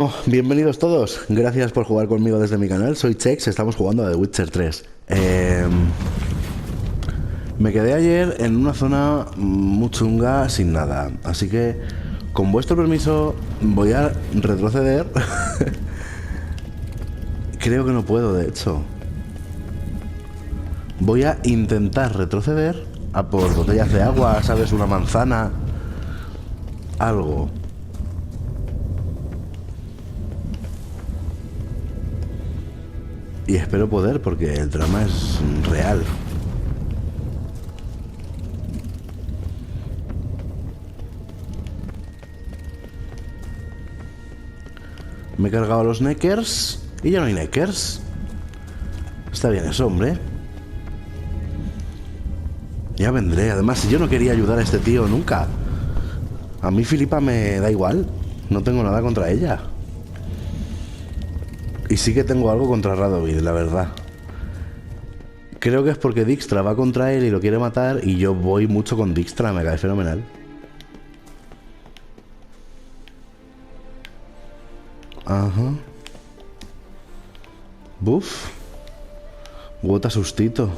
Oh, bienvenidos todos, gracias por jugar conmigo desde mi canal, soy Chex, estamos jugando a The Witcher 3. Me quedé ayer en una zona muy chunga sin nada, así que con vuestro permiso voy a retroceder. Creo que no puedo, de hecho. Voy a intentar retroceder a por botellas de agua, ¿sabes? Una manzana, algo. Y espero poder porque el drama es real. Me he cargado los neckers y ya no hay neckers. Está bien eso, hombre. Ya vendré. Además, si yo no quería ayudar a este tío nunca. A mí Filipa me da igual. No tengo nada contra ella. Y sí que tengo algo contra Radovid, la verdad. Creo que es porque Dijkstra va contra él y lo quiere matar y yo voy mucho con Dijkstra, me cae fenomenal. Ajá. Buf. Guota sustito.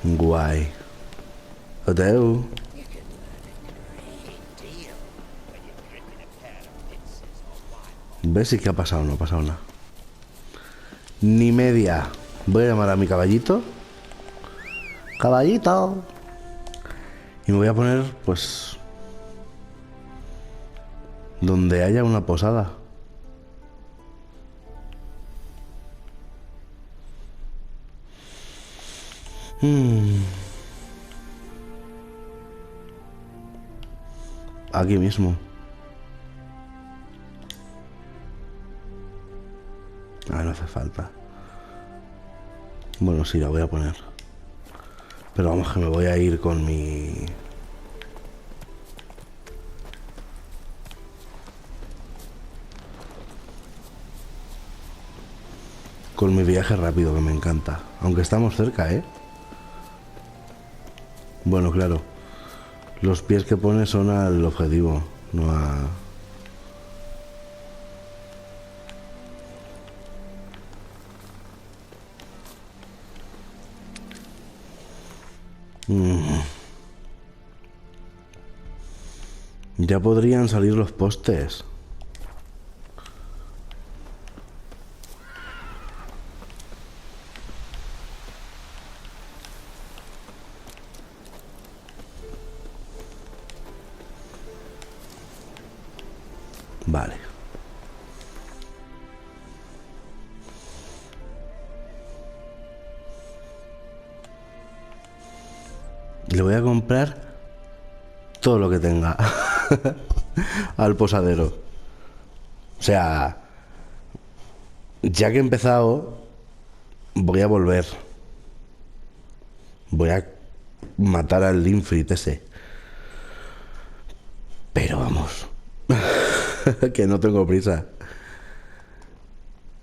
Guay. Adeu. ¿Ves si qué ha pasado? No ha pasado nada. Ni media. Voy a llamar a mi caballito. Caballito. Y me voy a poner, pues, donde haya una posada. Aquí mismo. Ah, no hace falta. Bueno, sí, la voy a poner. Pero vamos, que me voy a ir con mi... Con mi viaje rápido, que me encanta. Aunque estamos cerca, ¿eh? Bueno, claro. Los pies que pone son al objetivo, no a... Ya podrían salir los postes. Vale. Le voy a comprar todo lo que tenga al posadero. O sea, ya que he empezado, voy a volver. Voy a matar al Linfrit ese. Pero vamos, que no tengo prisa.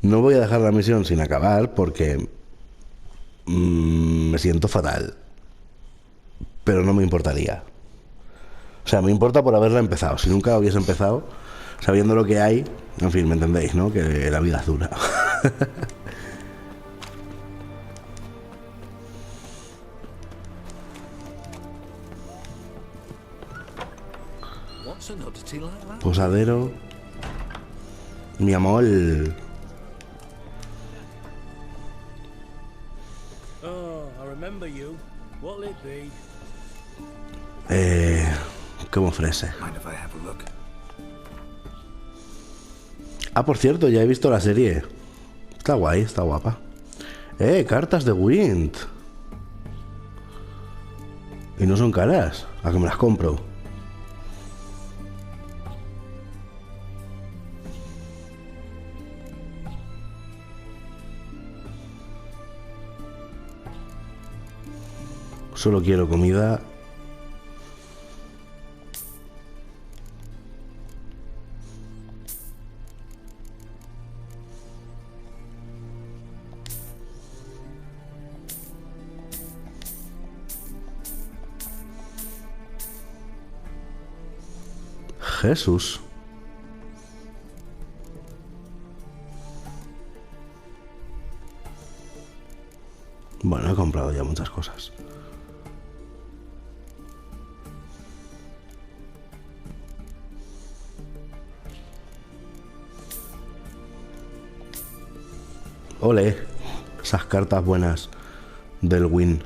No voy a dejar la misión sin acabar porque me siento fatal. Pero no me importaría. O sea, me importa por haberla empezado. Si nunca hubiese empezado, sabiendo lo que hay, en fin, me entendéis, ¿no? Que la vida es dura. Posadero. Mi amor. ¿Qué me ofrece? Ah, por cierto, ya he visto la serie. Está guay, está guapa. Cartas de Wind. Y no son caras. ¿A que me las compro? Solo quiero comida. Jesús. Bueno, he comprado ya muchas cosas. Ole, esas cartas buenas del Win.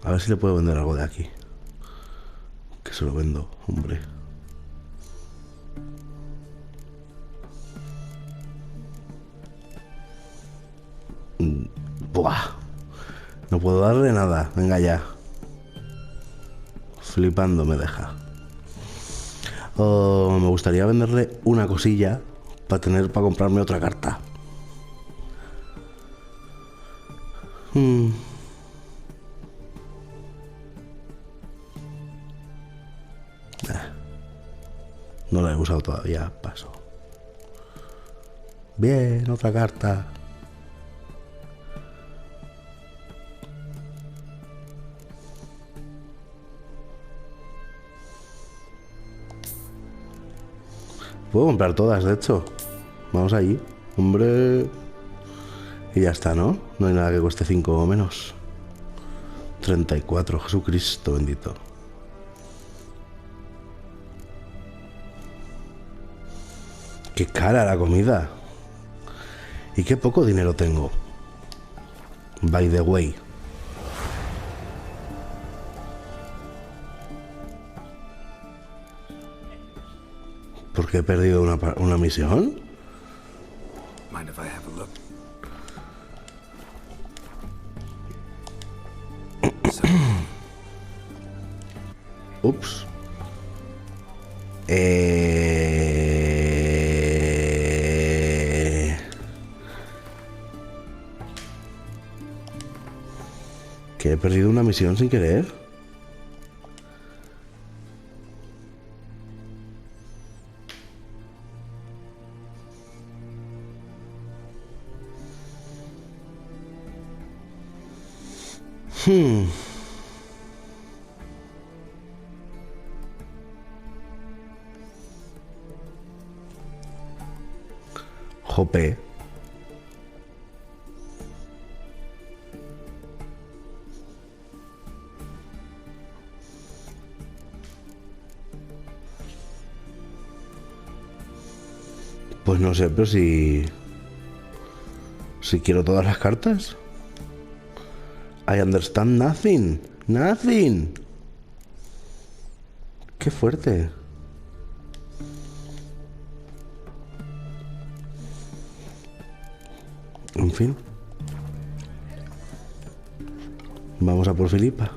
A ver si le puedo vender algo de aquí. Que se lo vendo, hombre. Buah. No puedo darle nada. Venga ya. Flipando me deja. Oh, me gustaría venderle una cosilla para comprarme otra carta. No la he usado todavía. Paso. Bien, otra carta. Puedo comprar todas, de hecho. Vamos allí. Hombre. Y ya está, ¿no? No hay nada que cueste 5 o menos. 34, Jesucristo bendito. Qué cara la comida. Y qué poco dinero tengo. By the way. ¿Por qué he perdido una misión? Mind if I have a look? Ups. Que he perdido una misión sin querer. Jope. Pues no sé, pero si quiero todas las cartas. I understand nothing. Nothing. Qué fuerte. En fin. Vamos a por Filipa.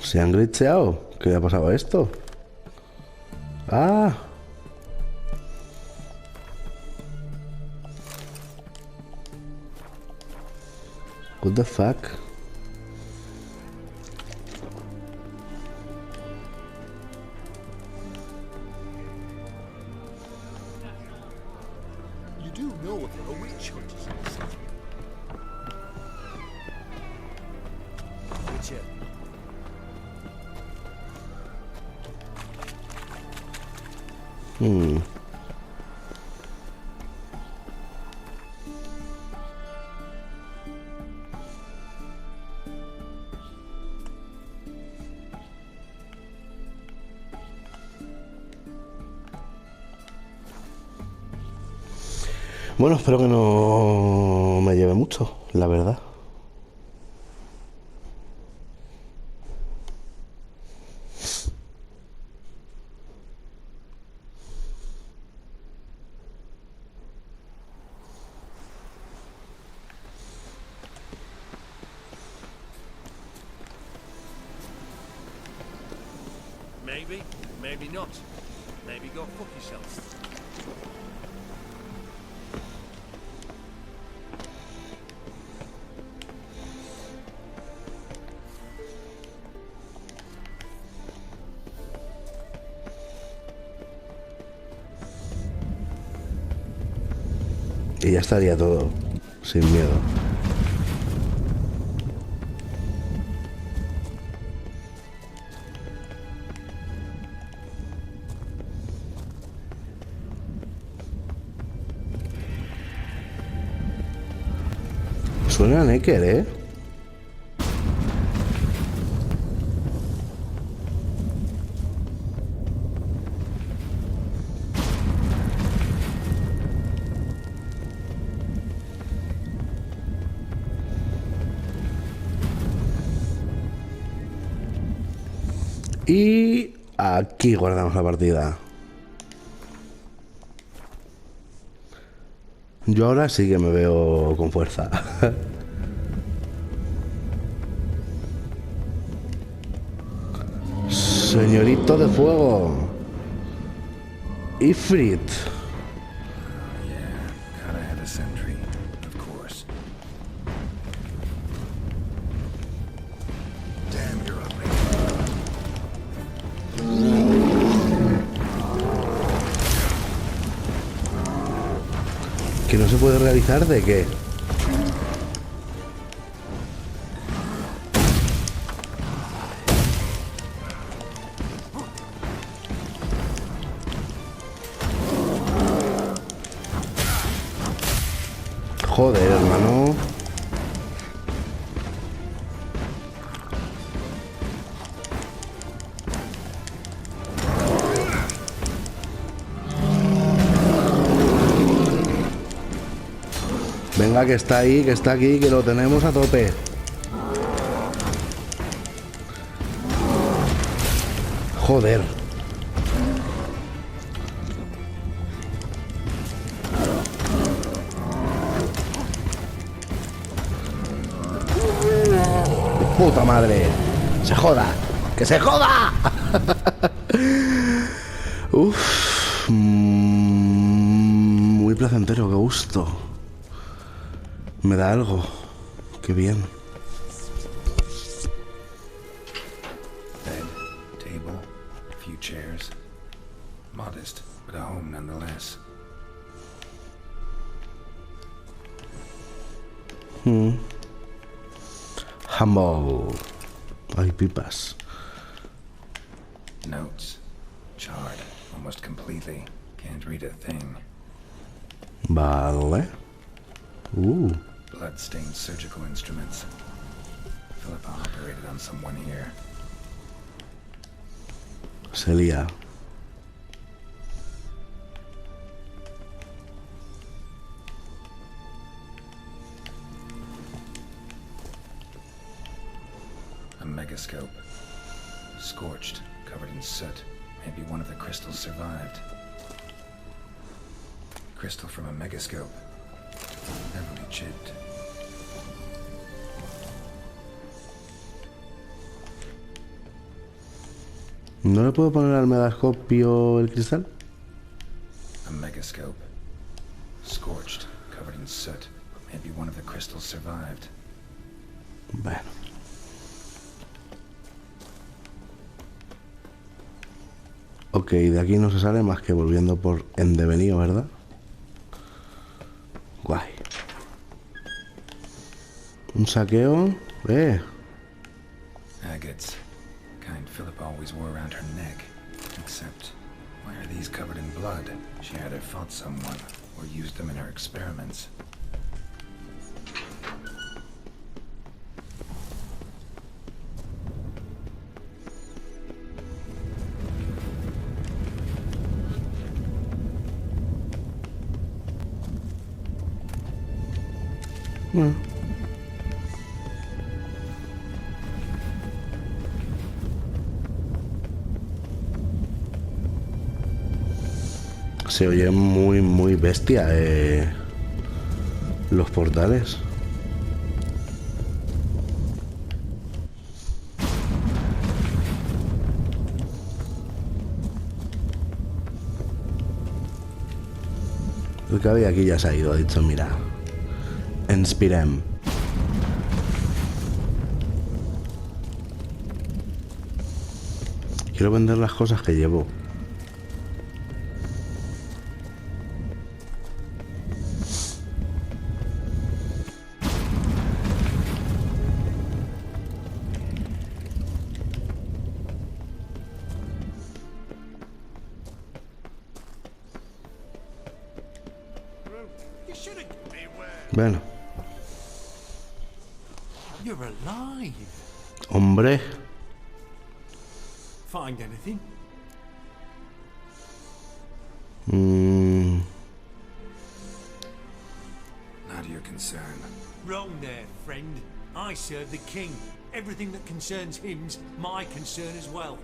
¿Se han glitcheado? ¿Qué le ha pasado a esto? ¡Ah! What the fuck? You do know of a witch hunters in the city? Witcher. Bueno, espero que no me lleve mucho, la verdad. Maybe, maybe not. Maybe go fuck yourself. Y ya estaría todo, sin miedo. Suena a Necker, ¿eh? Y aquí guardamos la partida. Yo ahora sí que me veo con fuerza. Señorito de fuego. Ifrit. Yeah, gotta have a sentry, of course. Damn, you're ugly. ¿Que no se puede realizar de qué? Joder, hermano. Venga, que está ahí, que está aquí, que lo tenemos a tope. Joder. Puta madre. Se joda. Que se joda. Uf. Muy placentero, qué gusto. Me da algo. Qué bien. Bed, table, a few chairs. Modest, but a home nonetheless. Humble. Hay pipas. Notes. Charred, almost completely. Can't read a thing. Vale. Blood-stained surgical instruments. Philippa operated on someone here. Se lía. A megascope. Scorched, covered in soot. Maybe one of the crystals survived. Crystal from a megascope. Heavily chipped. ¿No le puedo poner al megascopio el cristal? A megascope. Scorched, covered in soot. Maybe one of the crystals survived. Bueno. Ok, de aquí no se sale más que volviendo por en devenido, ¿verdad? Guay. Un saqueo. Agates. Kind Philippa always wore around her neck. Except, why are these covered in blood? She either fought someone or used them in her experiments. Se oye muy, muy bestia los portales. El que había aquí ya se ha ido, ha dicho, mira, inspirem. Quiero vender las cosas que llevo. Bueno. You're alive. Hombre. Find anything? Not your concern. Wrong there, friend. I serve the king. Everything that concerns him's my concern as well.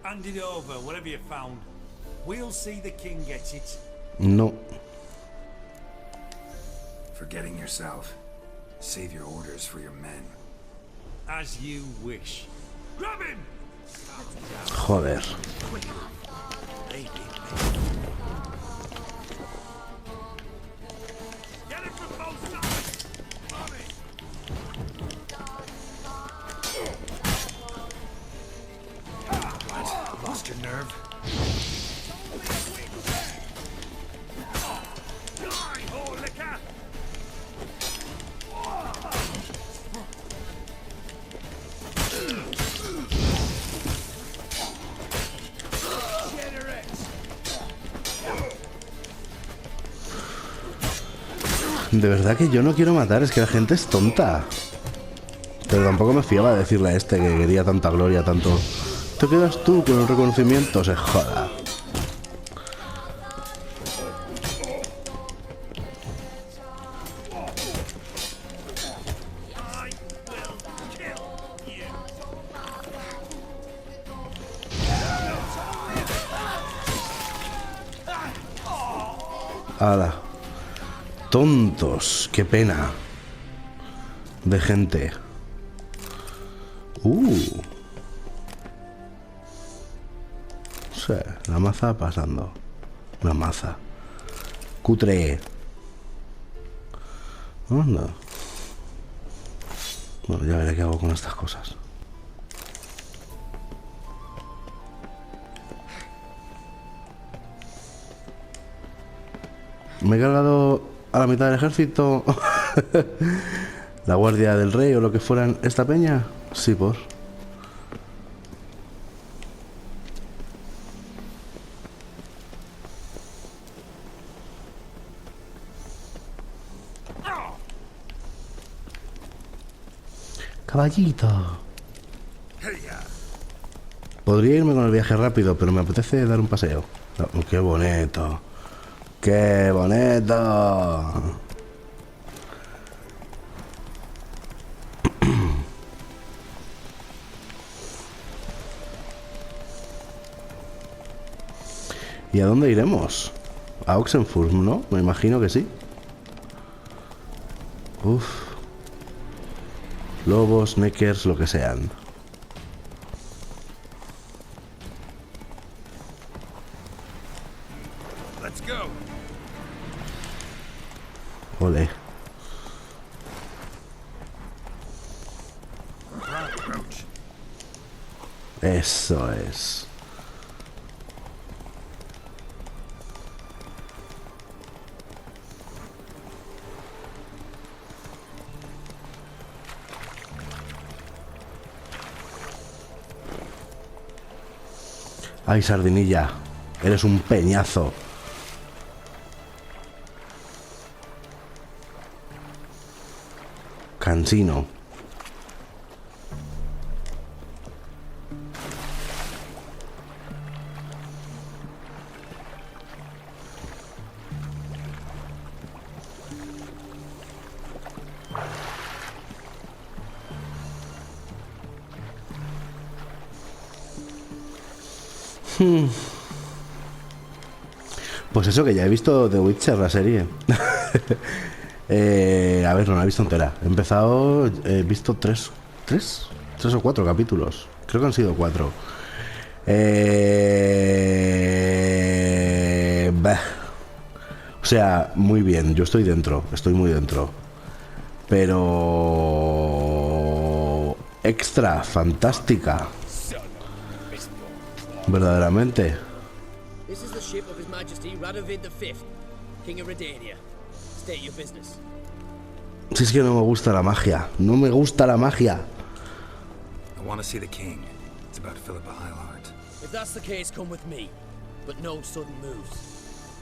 Hand it over, whatever you found. We'll see the king gets it. No. Forgetting yourself. Save your orders for your men. As you wish. Grab him! Joder. Maybe. Get it from both sides! On it! What? Lost your nerve? Die, whore liquor! De verdad que yo no quiero matar, es que la gente es tonta. Pero tampoco me fiaba de decirle a este que quería tanta gloria, tanto... Te quedas tú con el reconocimiento, se joda. Ala. Tontos, qué pena. De gente. Sí, la maza pasando. Una maza. Cutre. Anda. Bueno, ya veré qué hago con estas cosas. Me he cargado a la mitad del ejército. La guardia del rey o lo que fueran. ¿Esta peña? Sí, por. Caballito. Podría irme con el viaje rápido, pero me apetece dar un paseo. Oh, qué bonito. ¡Qué bonito! ¿Y a dónde iremos? A Oxenfurt, ¿no? Me imagino que sí. Uf. Lobos, neckers, lo que sean. Let's go. Ole. Eso es. Ay, sardinilla, eres un peñazo. Cansino. Pues eso, que ya he visto The Witcher, la serie. A ver, no la he visto entera. He empezado, he visto tres o cuatro capítulos. Creo que han sido 4. O sea, muy bien, yo estoy dentro, estoy muy dentro. Pero... extra, fantástica. Verdaderamente. This is the ship of His Majesty Radovid V, King of Redania. State your business. Si es que no me gusta la magia, no me gusta la magia. I want to see the king. It's about Philippa Eilhart. If that's the case, come with me. But no sudden moves.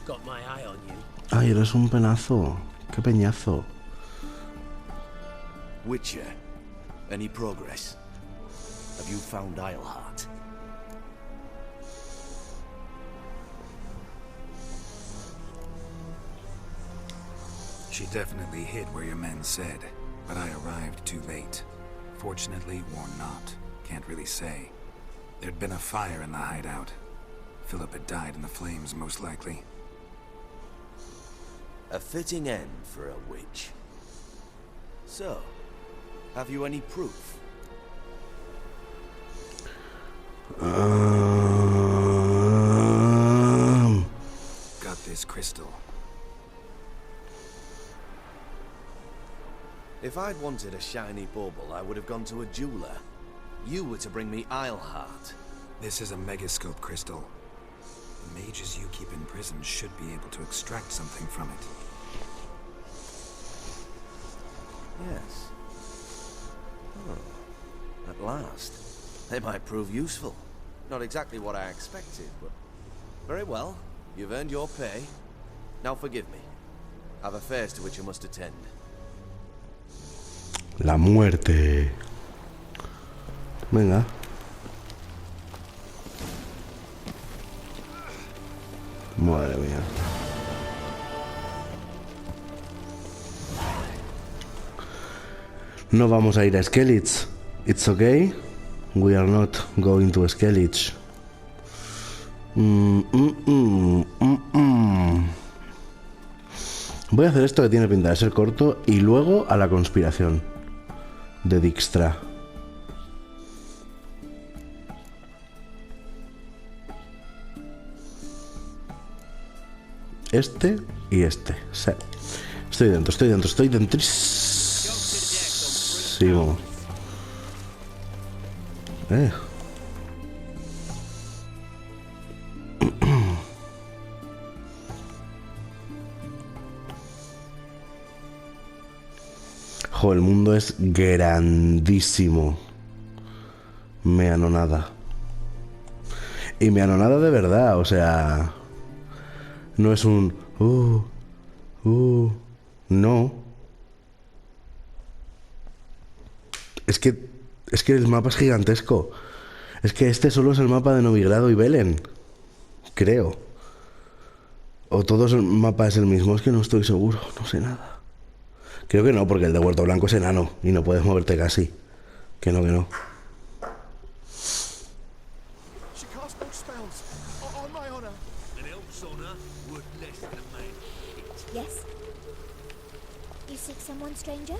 Got my eye on you. Ay, eres un penazo. Qué peñazo. Witcher, any progress? Have you found Isleheart? She definitely hid where your men said, but I arrived too late. Fortunately or not, can't really say. There'd been a fire in the hideout. Philip had died in the flames, most likely. A fitting end for a witch. So, have you any proof? Got this crystal. If I'd wanted a shiny bauble, I would have gone to a jeweler. You were to bring me Isleheart. This is a megascope crystal. The mages you keep in prison should be able to extract something from it. Yes. Oh, at last. They might prove useful. Not exactly what I expected, but... Very well. You've earned your pay. Now forgive me. I've affairs to which I must attend. La muerte. Venga. Madre mía. No vamos a ir a Skellige. It's okay. We are not going to Skellige. Voy a hacer esto que tiene pinta de ser corto y luego a la conspiración de Dijkstra. Este y este. Sí. Estoy dentro, estoy dentrísimo. Jo, el mundo es grandísimo. Me anonada. Y me anonada de verdad, o sea... No es un... no. Es que el mapa es gigantesco. Es que este solo es el mapa de Novigrado y Velen. Creo. O todo el mapa es el mismo, es que no estoy seguro, no sé nada. Creo que no, porque el de Huerto Blanco es enano y no puedes moverte casi. Que no, que no. Yes? You seek someone, stranger?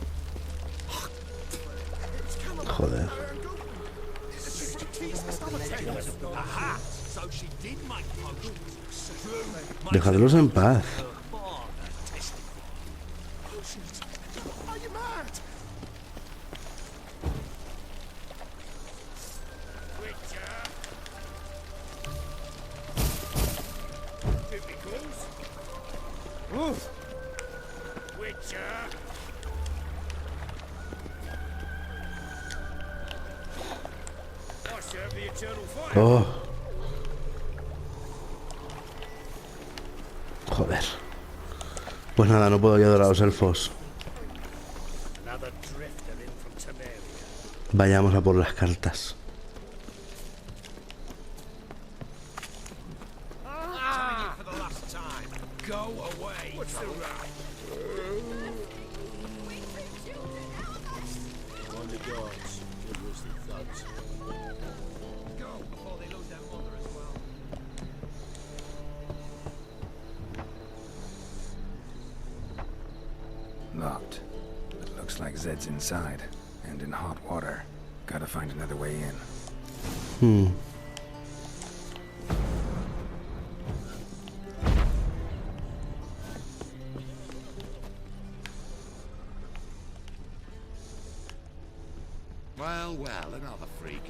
Joder. Dejadlos en paz. Oh. Joder. Pues nada, no puedo ayudar a los elfos. Vayamos a por las cartas. Locked. It looks like Zed's inside, and in hot water. Gotta find another way in. Well, another freak.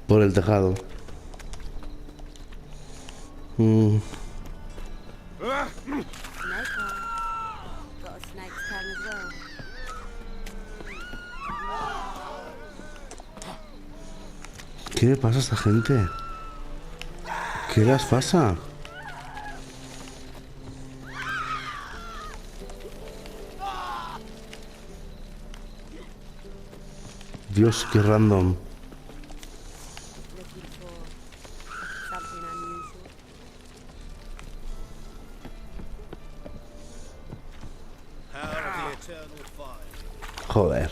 Por el tejado. ¿Qué le pasa a esta gente? ¿Qué les pasa? Dios, qué random. Looking for something unusual. Joder.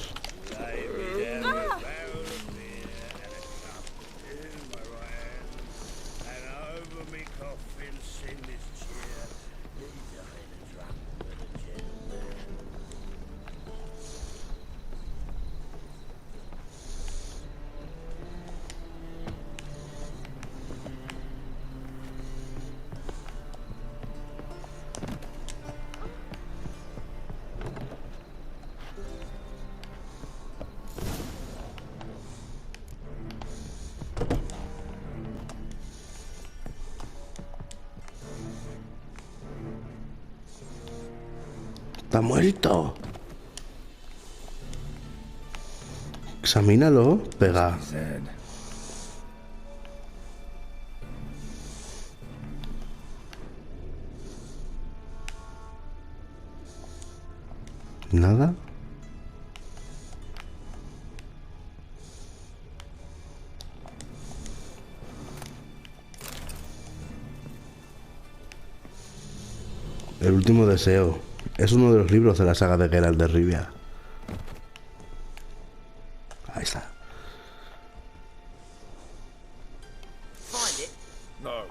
Está muerto. Examínalo. Pega. Said. Nada. El último deseo. Es uno de los libros de la saga de Geralt de Rivia. Ahí está. Find it? No.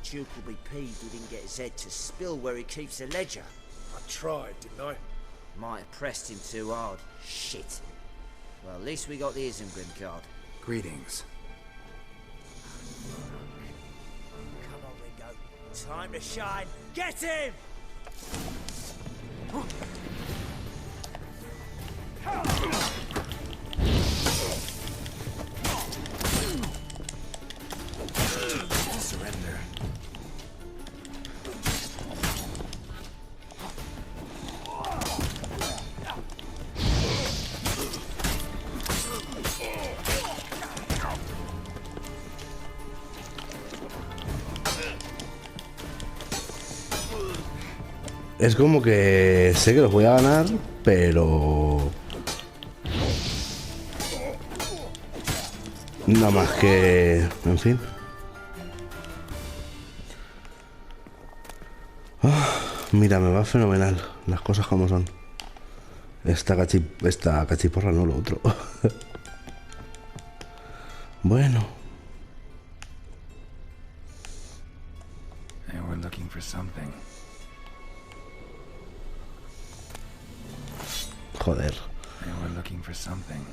Duke will be peeved we didn't get Zed to spill where he keeps the ledger. I tried, didn't I? Might have pressed him too hard. Shit. Well, at least we got the Isengrim card. Greetings. Come on, Ringo. Time to shine. Get him! Surrender. Es como que sé que los voy a ganar, pero... nada más que... en fin. Mira, me va fenomenal. Las cosas como son. Esta cachiporra, no lo otro. Bueno. They were looking for something. Joder. They were looking for something.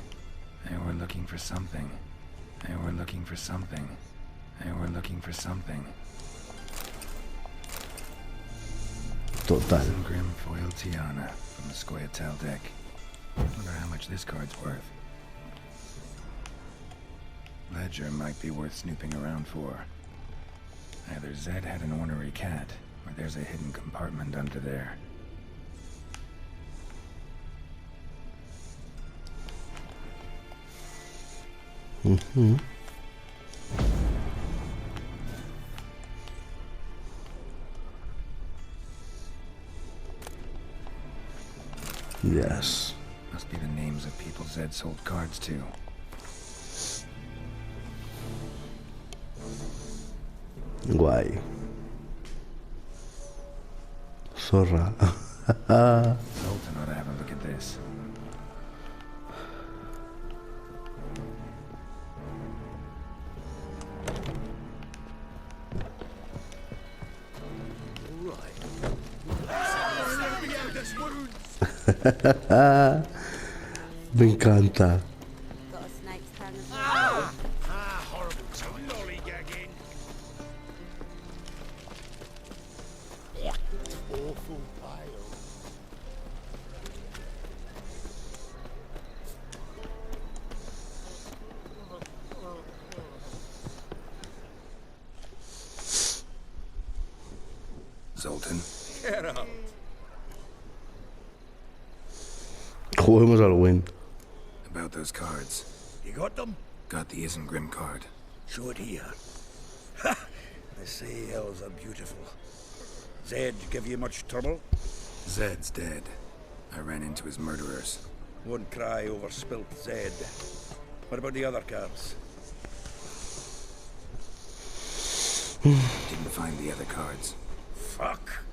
They were looking for something. They were looking for something. They were looking for something. Total. Grim foil Tiana from the Scoia'tael deck. Wonder how much this card's worth. Ledger might be worth snooping around for. Either Zed had an ornery cat, or there's a hidden compartment under there. Mm-hmm. Yes. Must be the names of people Zed sold cards to. Guay. Zorra. Zoltan ought to have a look at this. Me encanta. Got a snake's tongue as well. Horrible time. Lollygagging. Awful pile. Zoltan. Get out. Juguemos al win. About those cards. You got them? Got the Isengrim card. Show it here. Ha! They say elves are beautiful. Zed give you much trouble? Zed's dead. I ran into his murderers. Won't cry over spilt Zed. What about the other cards? Didn't find the other cards. Fuck.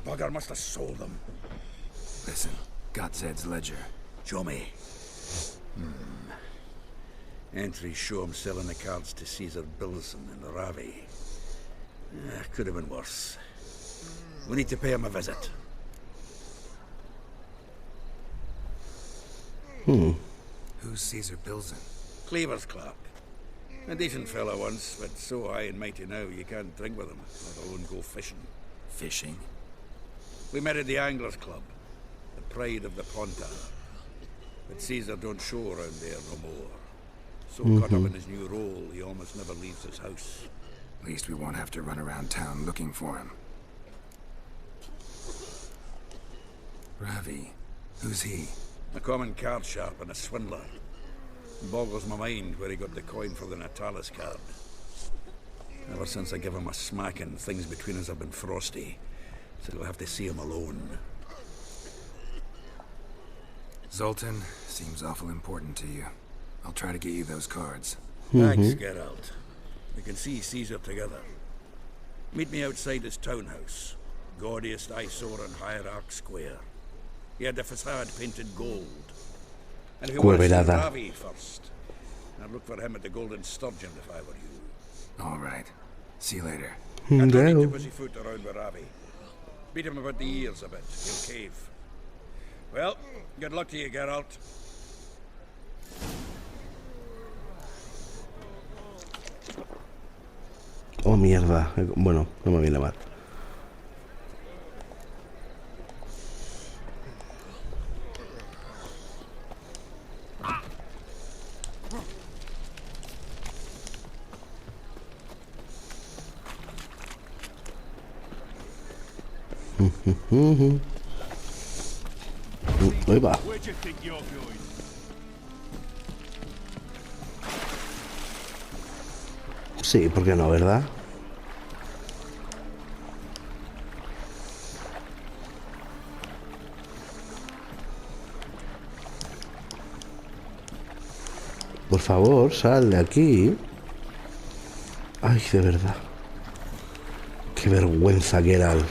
Bugger must have sold them. Listen, got Zed's ledger. Show me. Entries show him selling the cards to Caesar Bilson and Ravi. Could have been worse. We need to pay him a visit. Who's Caesar Bilson? Cleaver's clerk. A decent fellow once, but so high and mighty now you can't drink with him, let alone go fishing. Fishing? We met at the Anglers Club, the pride of the Ponta. But Caesar don't show around there no more. So caught up in his new role, he almost never leaves his house. At least we won't have to run around town looking for him. Ravi. Who's he? A common card sharp and a swindler. Boggles my mind where he got the coin for the Natalis card. Ever since I gave him a smacking, things between us have been frosty. So we'll have to see him alone. Zoltan seems awful important to you. I'll try to get you those cards. Thanks, Geralt. We can see Caesar together. Meet me outside his townhouse. Gaudiest eyesore on Hierarch Square. He had the facade painted gold. And if you want to see Ravi first, I'd look for him at the Golden Sturgeon if I were you. All right. See you later. And don't need to pussyfoot around with Ravi. Beat him about the ears a bit. He'll cave. Well, good luck to you, Geralt. Oh, mierda. Bueno, no me viene mal. Ahí va. Sí, ¿por qué no, verdad? Por favor, sal de aquí. Ay, de verdad. Qué vergüenza, Geralt.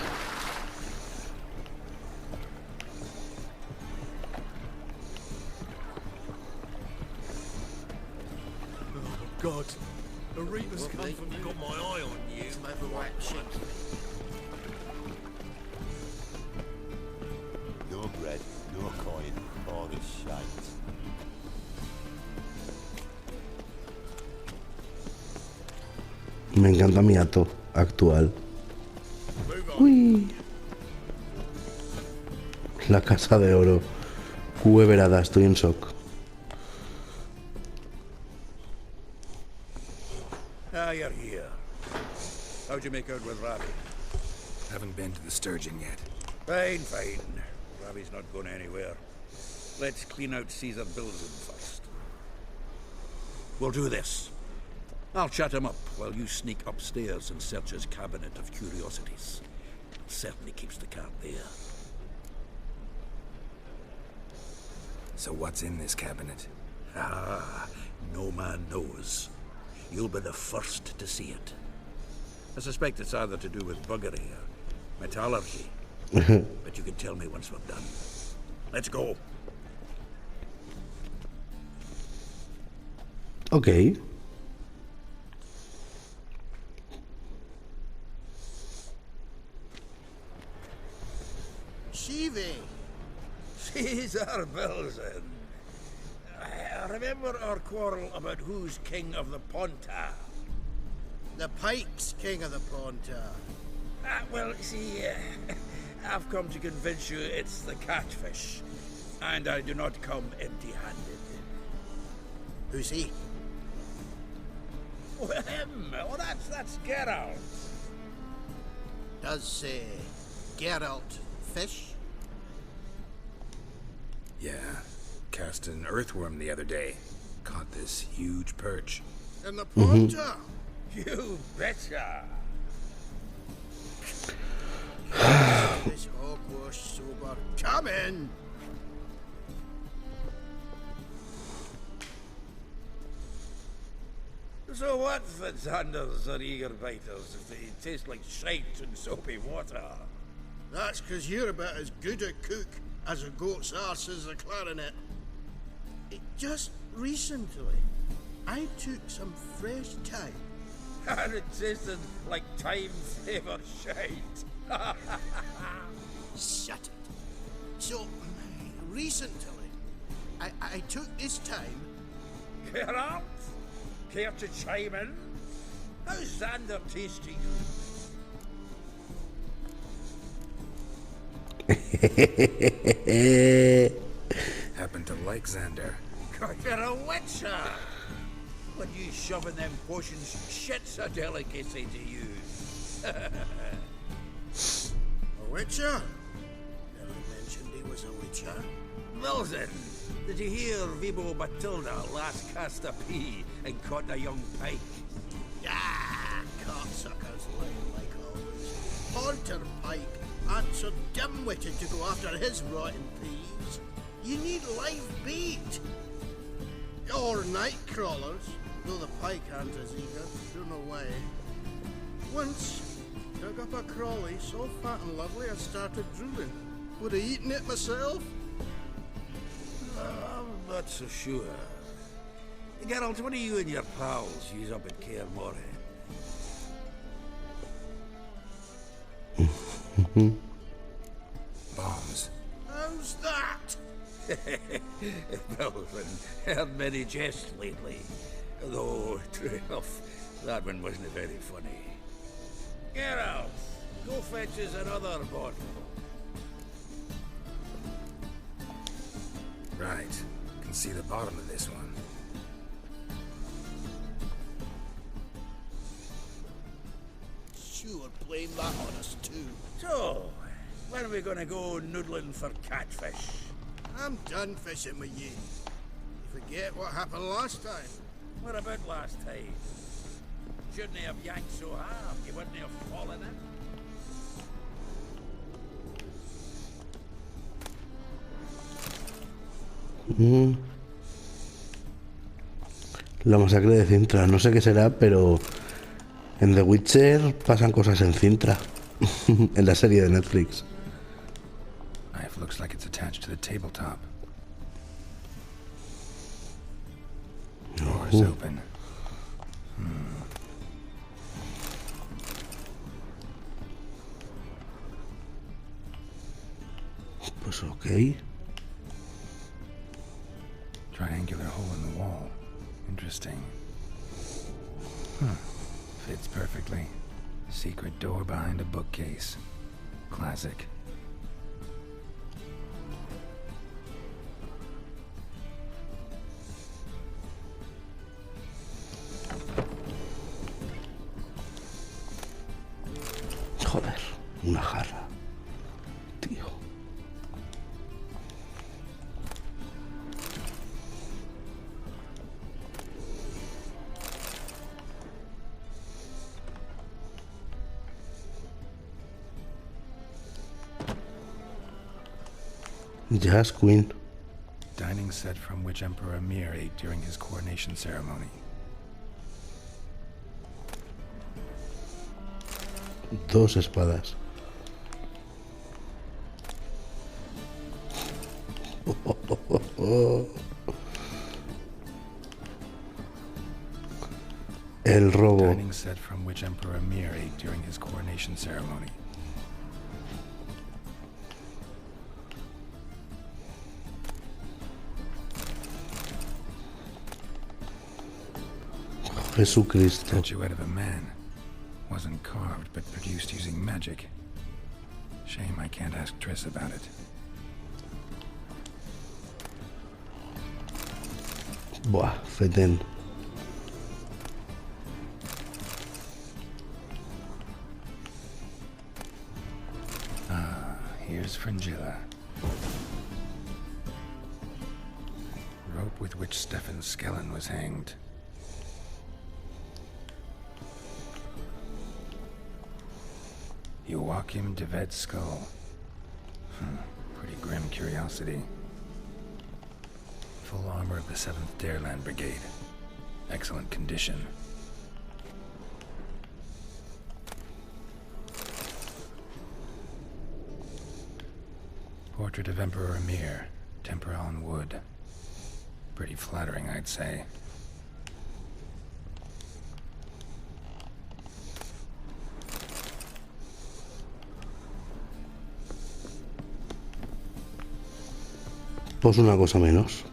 God, the Reapers come from got my eye on you. No bread, no coin, all this shite. Me encanta mi ato actual. Uy. La casa de oro. Cueverada, estoy en shock. Ah, you're here. How'd you make out with Ravi? Haven't been to the Sturgeon yet. Fine, fine. Ravi's not going anywhere. Let's clean out Caesar Bilson first. We'll do this. I'll chat him up while you sneak upstairs and search his cabinet of curiosities. Certainly keeps the card there. So what's in this cabinet? Ah, no man knows. You'll be the first to see it. I suspect it's either to do with buggery or metallurgy. But you can tell me once we're done. Let's go. Okay. Shivi! Caesar Bilson. Remember our quarrel about who's king of the Ponta? The Pike's king of the Ponta. Well, see, I've come to convince you it's the catfish. And I do not come empty-handed. Who's he? Oh, him! Oh, that's Geralt. Does say Geralt fish? Yeah. Cast an earthworm the other day. caught this huge perch. In the porter? You betcha. This awkward sober. Come in. So what's the Zanders or eager biters if they taste like shite and soapy water? That's 'cause you're about as good a cook as a goat's arse is a clarinet. Just recently, I took some fresh time. And it tasted like time-flavoured shite. Shut it. So, recently, I took this time. Geralt? Care to chime in? How's Xander taste to you? Happen to like Xander. You're a witcher! When you shoving them potions, shit's a delicacy to use. A witcher? Never mentioned he was a witcher. Wilson, did you hear Vibo Matilda last cast a pea and caught a young pike? Ah, cocksuckers lying like always. Porter Pike aren't so dim-witted to go after his rotten peas. You need live bait. Or night crawlers, though the pike aren't as eager. Don't know why. Once, dug up a crawly so fat and lovely I started drooling. Would have eaten it myself. I'm not so sure. Geralt, what do you and your pals use up at Kaer Morhen? Bombs. How's that? Wilson, heard many jests lately. Though, true enough, that one wasn't very funny. Geralt, go fetch us another bottle. Right. Can see the bottom of this one. Sure, blame that on us too. So, when are we gonna go noodling for catfish? I'm done fishing with you. You forget what happened last time. What about last time? Shouldn't he have yanked so hard you wouldn't have fallen in? La masacre de Cintra. No sé qué será, pero en The Witcher pasan cosas en Cintra. En la serie de Netflix. Knife looks like it's attached to the tabletop. Door's open. Pues ok. Triangular hole in the wall. Interesting. Fits perfectly. Secret door behind a bookcase. Classic. Joder, una jarra. Tío. Jazz Queen. Dining set from which Emperor Mir ate during his coronation ceremony. Dos espadas. El robo. Dining set from which Emperor Mir ate during his coronation ceremony. Jesucristo. Statuette of a man. Wasn't carved, but produced using magic. Shame I can't ask Triss about it. Buah, fetén. Here's Fringilla. rope with which Stefan Skellen was hanged. Joachim de Ved's skull. Pretty grim curiosity. Full armor of the 7th Dareland Brigade. Excellent condition. Portrait of Emperor Emir, temporal in wood. Pretty flattering, I'd say. Pues una cosa menos.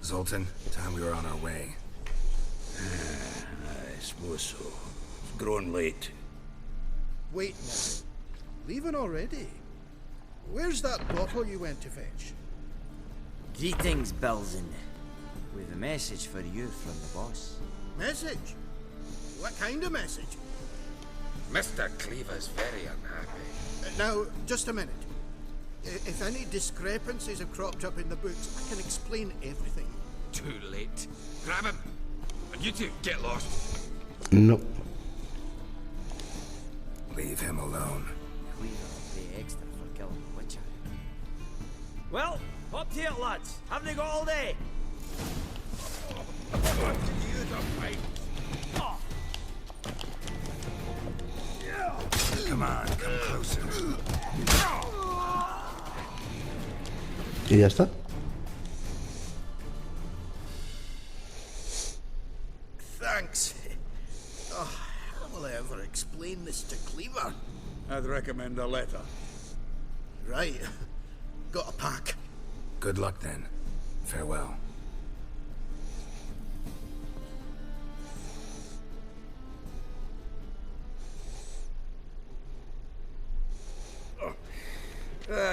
Zoltan, time we were on our way. I suppose so. It's growing late. Wait now. Leaving already? Where's that bottle you went to fetch? Greetings, Belzen. With a message for you from the boss. Message? What kind of message? Mr. Cleaver's very unhappy. Now, just a minute. If any discrepancies have cropped up in the books, I can explain everything. Too late. Grab him! And you two, get lost. No. Leave him alone. Cleaver will pay extra for killing the Witcher. Well, up to it, lads. Haven't they got all day? Come on, come closer. Y ya está. Thanks. Oh, how will I ever explain this to Cleaver? I'd recommend a letter. Right. Got a pack. Good luck then. Farewell.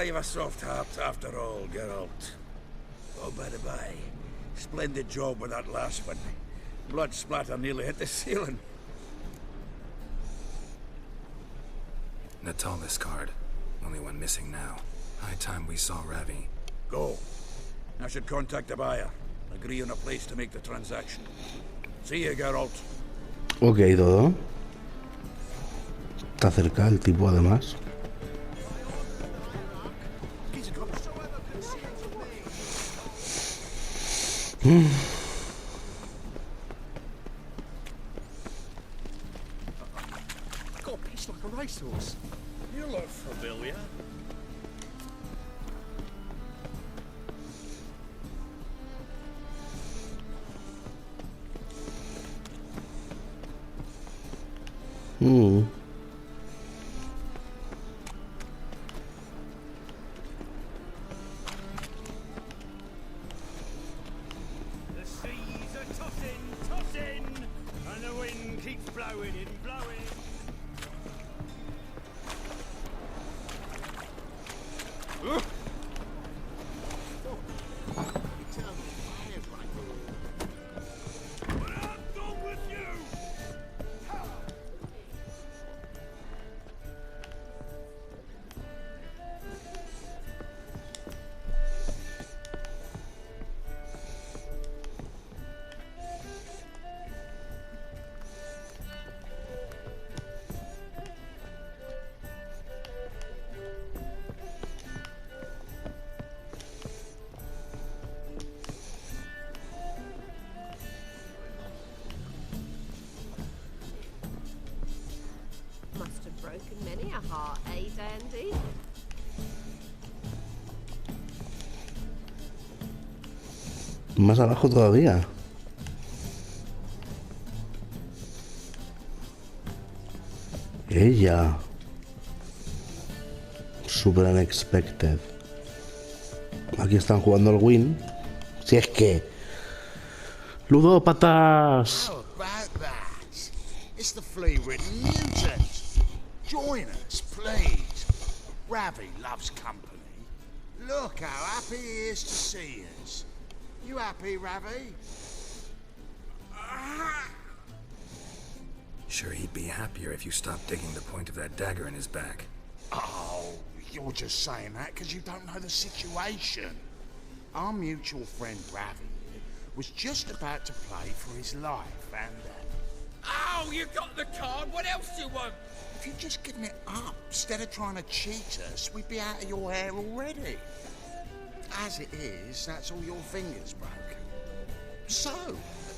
You've a soft heart after all, Geralt. Oh, by the by, splendid job with that last one. Blood splatter nearly hit the ceiling. Natalis card. Only one missing now. High time we saw Ravi. Go. I should contact the buyer. Agree on a place to make the transaction. See you, Geralt. Ok, todo. Está cerca el tipo, además. Got a piece like a racehorse. You look familiar. The seas are tossing, tossing, and the wind keeps blowing and blowing. But I'm done with you! Must have broken many a heart, eh, Dandy? Más abajo todavía. Ella. Super unexpected. Aquí están jugando al win. Si es que... ¡Ludópatas! How about that? It's the flea-ridden mutant. Join us, please. Ravi loves company. Look how happy he is to see us. You happy, Ravi? Sure, he'd be happier if you stopped digging the point of that dagger in his back. Oh, you're just saying that because you don't know the situation. Our mutual friend Ravi was just about to play for his life, and Oh, you got the card. What else do you want? if you'd just given it up instead of trying to cheat us, we'd be out of your hair already. As it is, that's all your fingers broken. So,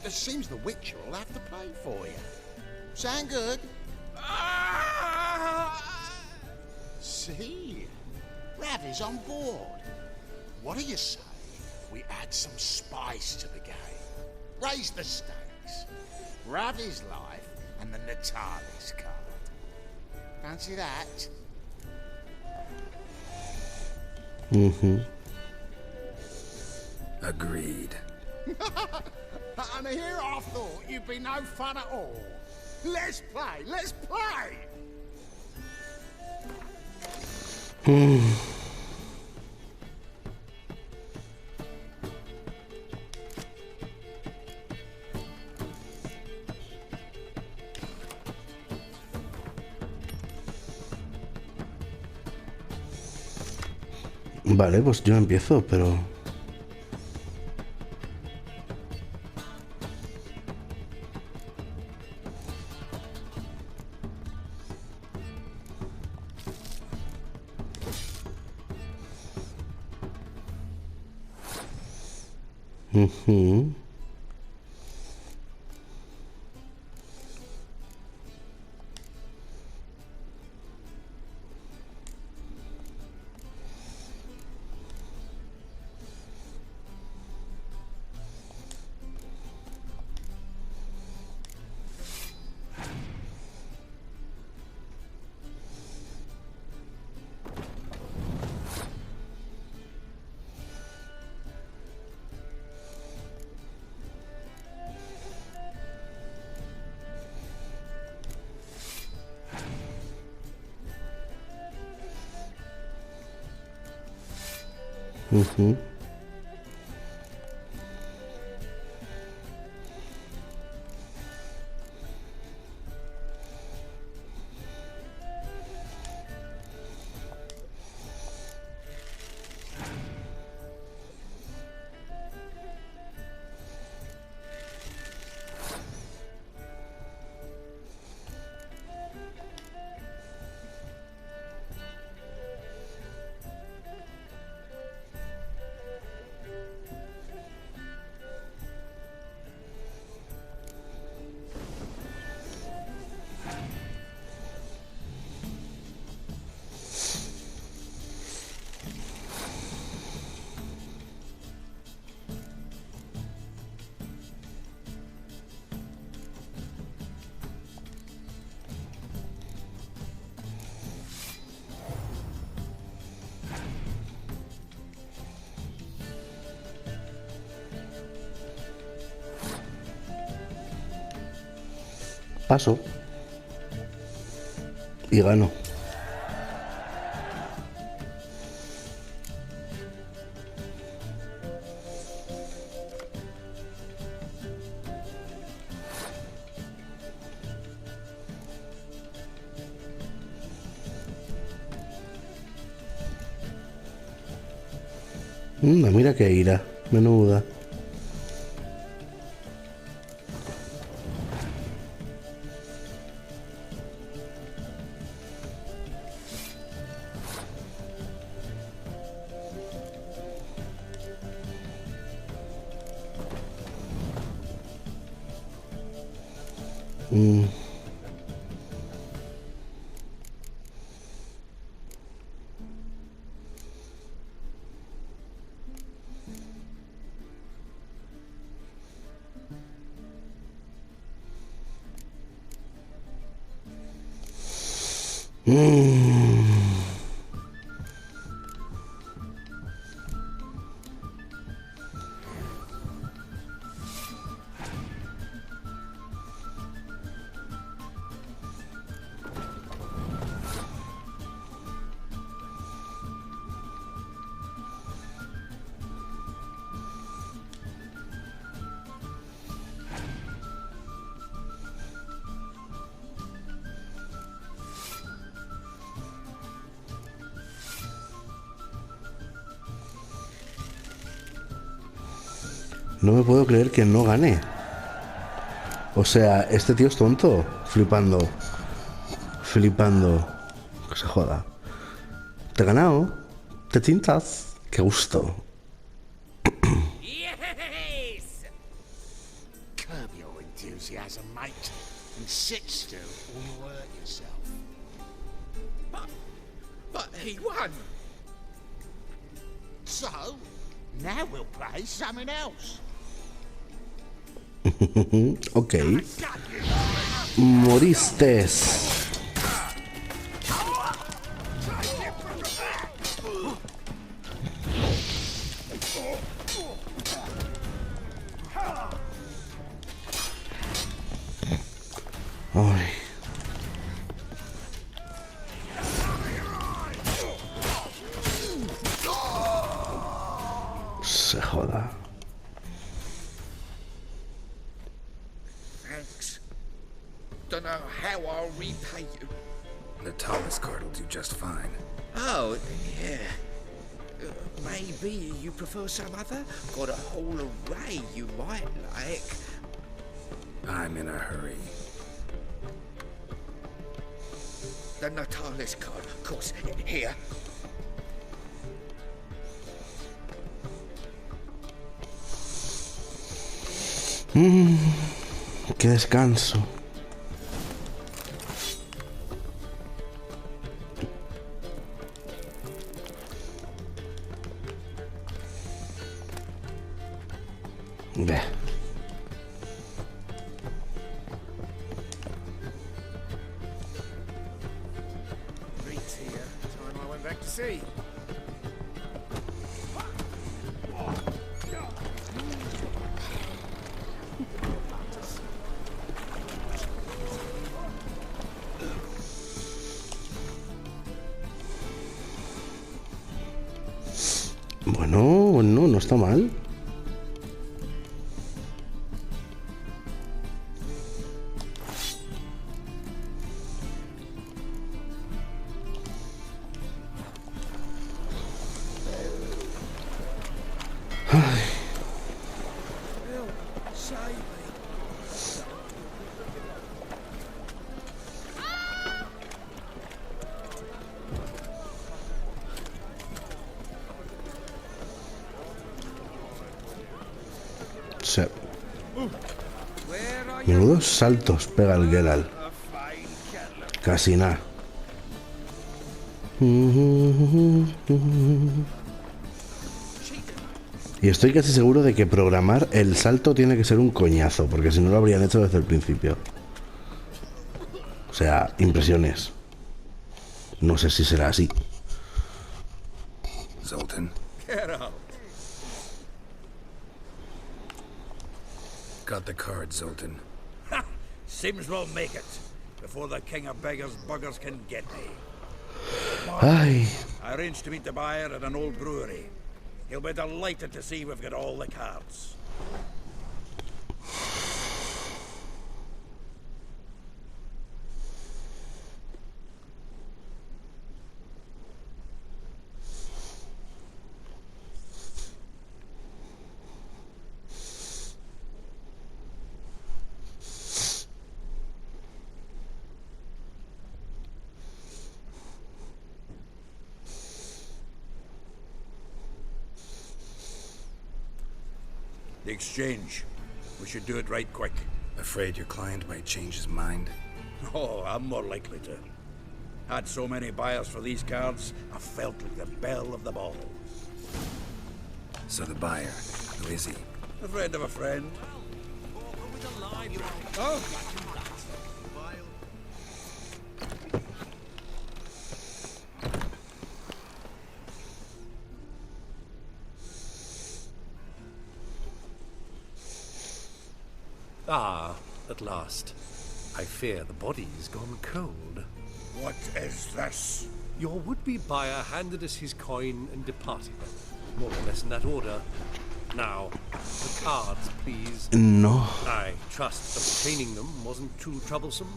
it seems the Witcher will have to play for you. Sound good? See? Ravi's on board. What do you say we add some spice to the game? Raise the stakes. Ravi's life and the Natalis card. Fancy that? Mm-hmm. Agreed. And here I thought you'd be no fun at all. Let's play, let's play! Vale, pues yo empiezo, pero... Ujú. Ujú. Paso. Y gano. Mira que ira, menuda. No me puedo creer que no gane. O sea, este tío es tonto. Flipando. Flipando. Que se joda. Te he ganado. Te tintas. Qué gusto. Yes! Curb your enthusiasm, mate, and sit still or you'll hurt yourself. But he won. So, now we'll play something else. Ok. Moristes. Ay. Se joda. Thanks. Don't know how I'll repay you. The Thomas card will do just fine. Oh, yeah. Maybe you prefer some other? Got a whole array you might like. I'm in a hurry. The Natalis card, of course. Here. Qué descanso. Ve. Reed's here. Time I went back to sea. Bueno, no está mal. Sí. Menudos saltos pega el Geralt. Casi nada. Y estoy casi seguro de que programar el salto tiene que ser un coñazo, porque si no lo habrían hecho desde el principio. O sea, impresiones. No sé si será así. Zoltan. Get out. Got the card, Zoltan. Ha! Seems we'll make it before the king of beggars buggers can get me. Ay. I arranged to meet the buyer at an old brewery. He'll be delighted to see we've got all the cards. The exchange. We should do it right quick. Afraid your client might change his mind? Oh, I'm more likely to. Had so many buyers for these cards, I felt like the belle of the ball. So the buyer, who is he? A friend of a friend. Oh! Ah, at last. I fear the body's gone cold. What is this? Your would-be buyer handed us his coin and departed. More or less in that order. Now, the cards, please. No. I trust obtaining them wasn't too troublesome.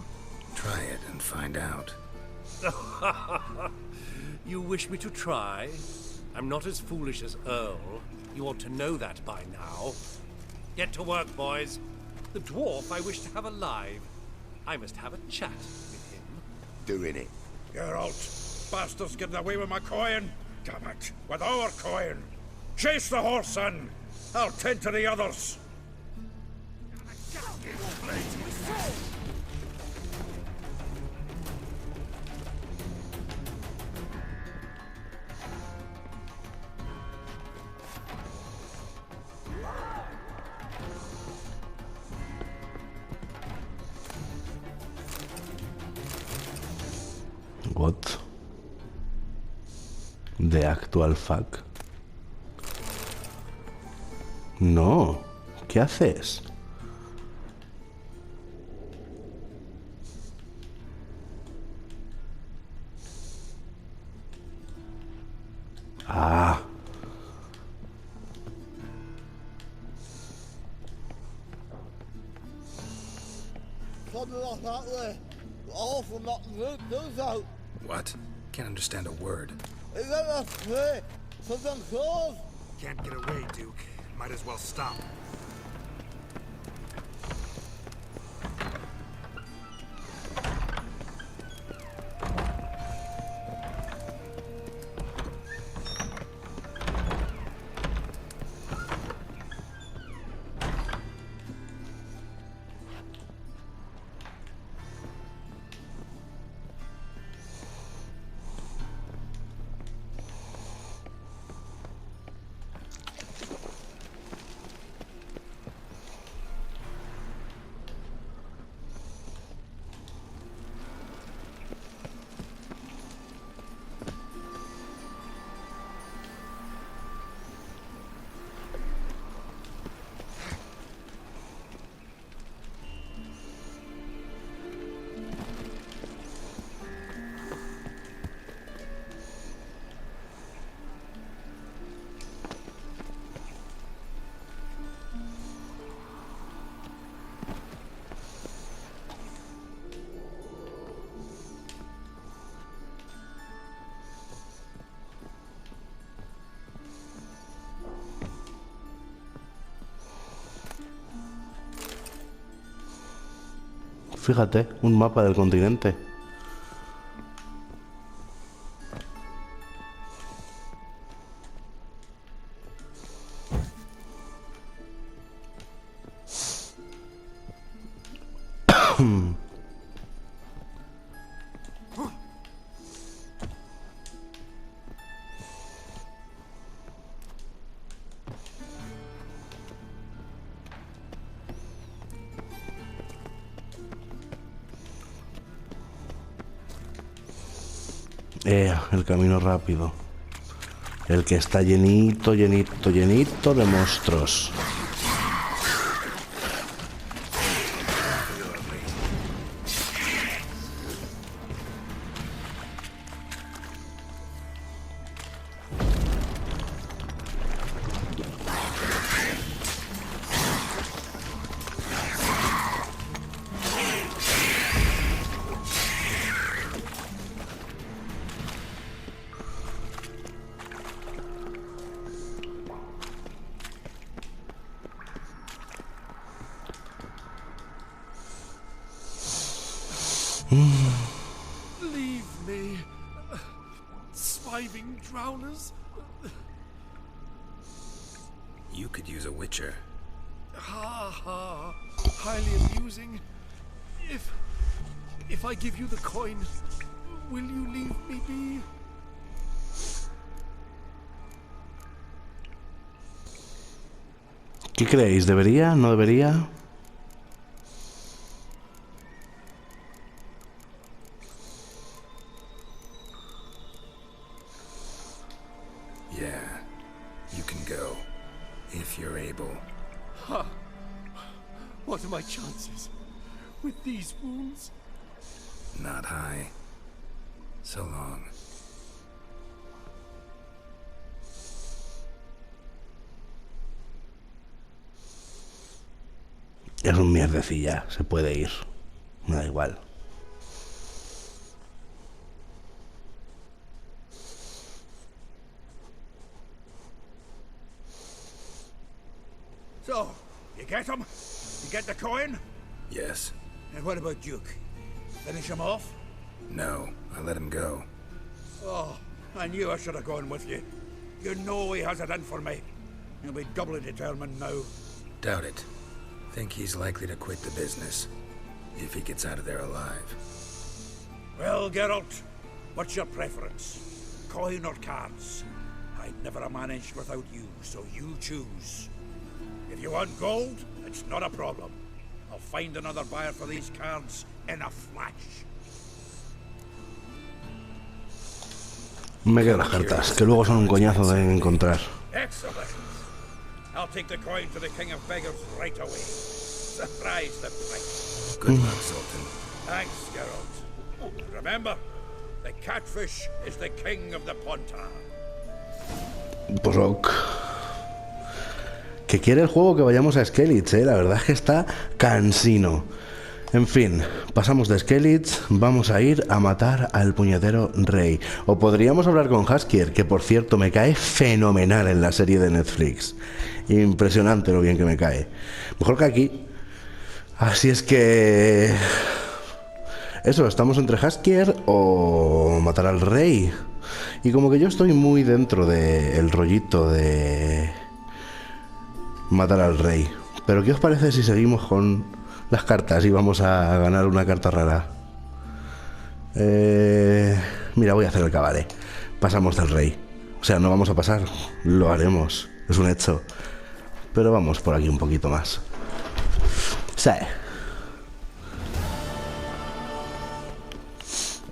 Try it and find out. You wish me to try? I'm not as foolish as Earl. You ought to know that by now. Get to work, boys. The dwarf I wish to have alive. I must have a chat with him. Doing it. Geralt, bastards getting away with my coin. Damn it, with our coin. Chase the horse, son. I'll tend to the others. What? The actual fuck. No. ¿Qué haces? Ah. Something like that there. Awful not to do so. What? Can't understand a word. Is that a play? Something close? Can't get away, Duke. Might as well stop. Fíjate, un mapa del continente. El camino rápido. El que está llenito, llenito, llenito de monstruos. Leave me. Swiving drowners. You could use a witcher. Ha ha. Highly amusing. If I give you the coin, will you leave me be? ¿Qué creéis? ¿Debería? ¿No debería? Yeah, you can go, if you're able. Ha! What are my chances with these wounds? Not high. So long. Es un mierdecilla, se puede ir. Me da igual. So, You get him? You get the coin? Yes. And what about Duke? Finish him off? No, I let him go. Oh, I knew I should have gone with you. You know he has it in for me. He'll be doubly determined now. Doubt it. Think he's likely to quit the business. If he gets out of there alive. Well, Geralt, what's your preference? Coin or cards? I'd never have managed without you, so you choose. If you want gold, it's not a problem. I'll find another buyer for these cards in a flash. Me quedo las cartas, que luego son un coñazo de encontrar. Excellent. I'll take the coin to the King of Beggars right away. Surprise the price. Good luck, Sultan. Thanks, Geralt. Remember, the catfish is the king of the pontar. Pues ok. Que quiere el juego que vayamos a Skellige, la verdad es que está cansino. En fin, pasamos de Skellige, vamos a ir a matar al puñetero rey. O podríamos hablar con Jaskier, que por cierto me cae fenomenal en la serie de Netflix. Impresionante lo bien que me cae. Mejor que aquí. Así es que... Eso, estamos entre Jaskier o matar al rey. Y como que yo estoy muy dentro del rollito de... matar al rey. Pero ¿qué os parece si seguimos con las cartas y vamos a ganar una carta rara? Mira, voy a hacer el cabaret. Pasamos del rey. O sea, no vamos a pasar, lo haremos, es un hecho. Pero vamos por aquí un poquito más. Sí.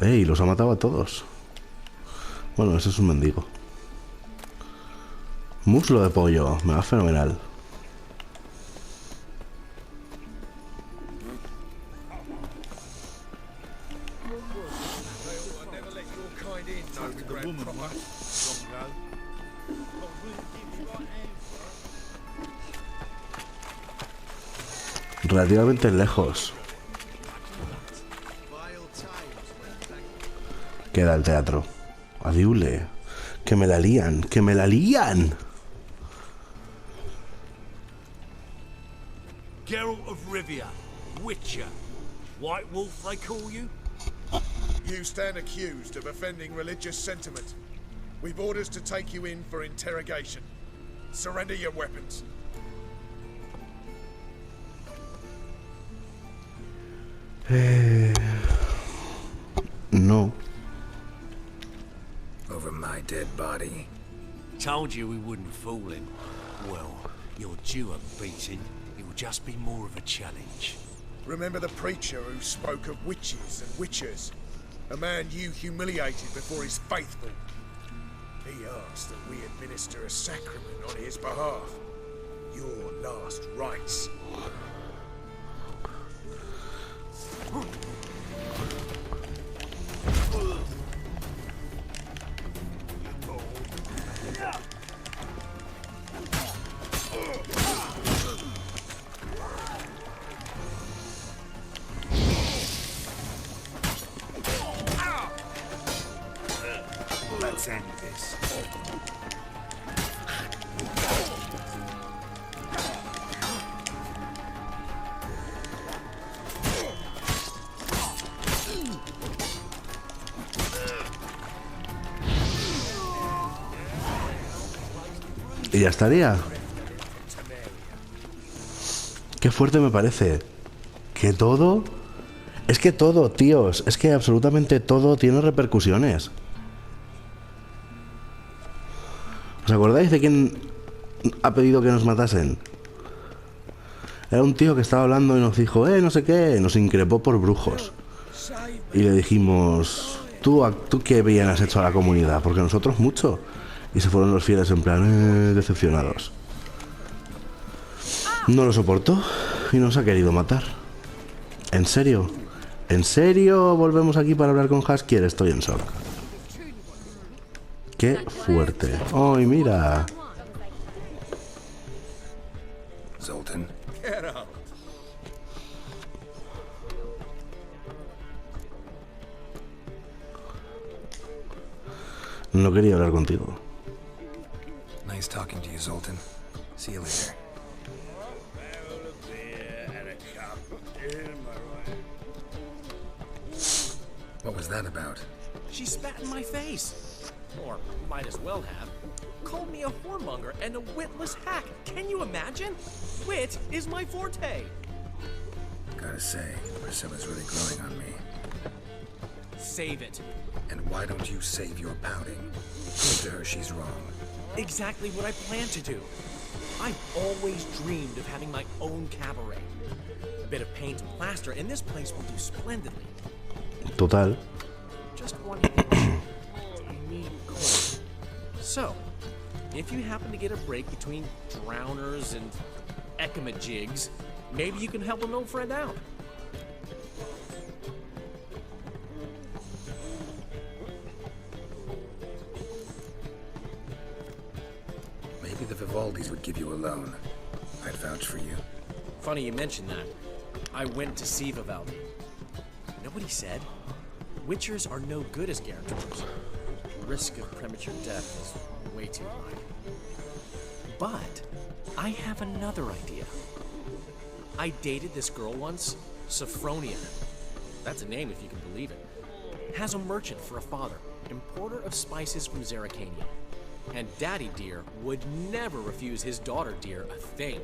¡Ey! Los ha matado a todos. Bueno, ese es un mendigo. Muslo de pollo, me va fenomenal. Relativamente lejos. Queda el teatro. Adiule. Que me la lían, que me la lían. Geralt of Rivia, Witcher. White Wolf, they call you? You stand accused of offending religious sentiment. We've orders to take you in for interrogation. Surrender your weapons. No. Over my dead body. Told you we wouldn't fool him. Well, you're due a beating. It will just be more of a challenge. Remember the preacher who spoke of witches and witchers? A man you humiliated before his faithful. He asked that we administer a sacrament on his behalf. Your last rites. Let's end this. Y ya estaría. Qué fuerte me parece. Que todo... Es que todo, tíos. Es que absolutamente todo tiene repercusiones. ¿Os acordáis de quién ha pedido que nos matasen? Era un tío que estaba hablando y nos dijo, no sé qué. Nos increpó por brujos. Y le dijimos, ¿tú qué bien has hecho a la comunidad? Porque nosotros mucho. Y se fueron los fieles en plan, decepcionados. No lo soportó y nos ha querido matar. ¿En serio? ¿En serio volvemos aquí para hablar con Jaskier? Estoy en shock. ¡Qué fuerte! ¡Ay, mira! Sultan. Get out. No quería hablar contigo. Nice talking to you, Sultan. See you later. that about? She spat in my face. Or might as well have. Called me a whoremonger and a witless hack. Can you imagine? Wit is my forte. Gotta say, Priscilla's really growing on me. Save it. And why don't you save your pouting? Prove to her she's wrong. Exactly what I plan to do. I've always dreamed of having my own cabaret. A bit of paint and plaster, and this place will do splendidly. Total. Just one question. I need coin. So, if you happen to get a break between drowners and ekamajigs, maybe you can help an old friend out. Maybe the Vivaldis would give you a loan. I'd vouch for you. Funny you mention that. I went to see Vivaldi. Nobody said. Witchers are no good as guarantors. The risk of premature death is way too high. But I have another idea. I dated this girl once, Sophronia. That's a name if you can believe it. Has a merchant for a father, importer of spices from Zerrikania. And Daddy Dear would never refuse his daughter Dear a thing.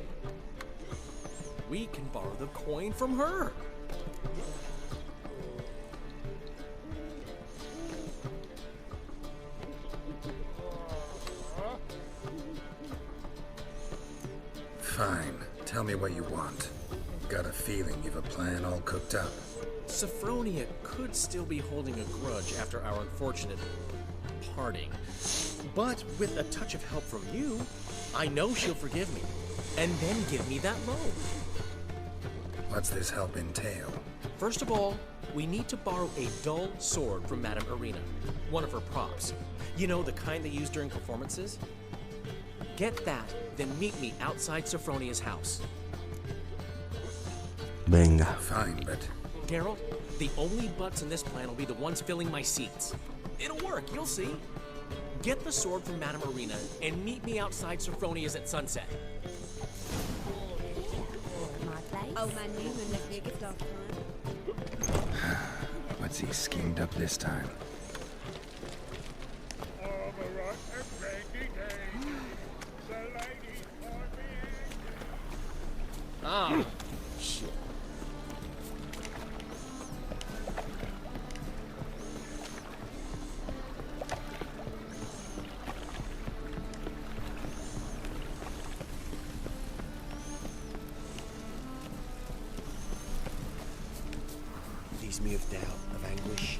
We can borrow the coin from her. Fine. Tell me what you want. Got a feeling you've a plan all cooked up. Sophronia could still be holding a grudge after our unfortunate parting. But with a touch of help from you, I know she'll forgive me. And then give me that loan. What's this help entail? First of all, we need to borrow a dull sword from Madame Irina. One of her props. You know, the kind they use during performances? Get that, then meet me outside Sophronia's house. Venga. Fine, but... Geralt, the only butts in this plan will be the ones filling my seats. It'll work, you'll see. Get the sword from Madame Irina and meet me outside Sophronia's at sunset. Old man Newman left me a gift last time. What's he schemed up this time? Ah, shit. Leaves me of doubt, of anguish.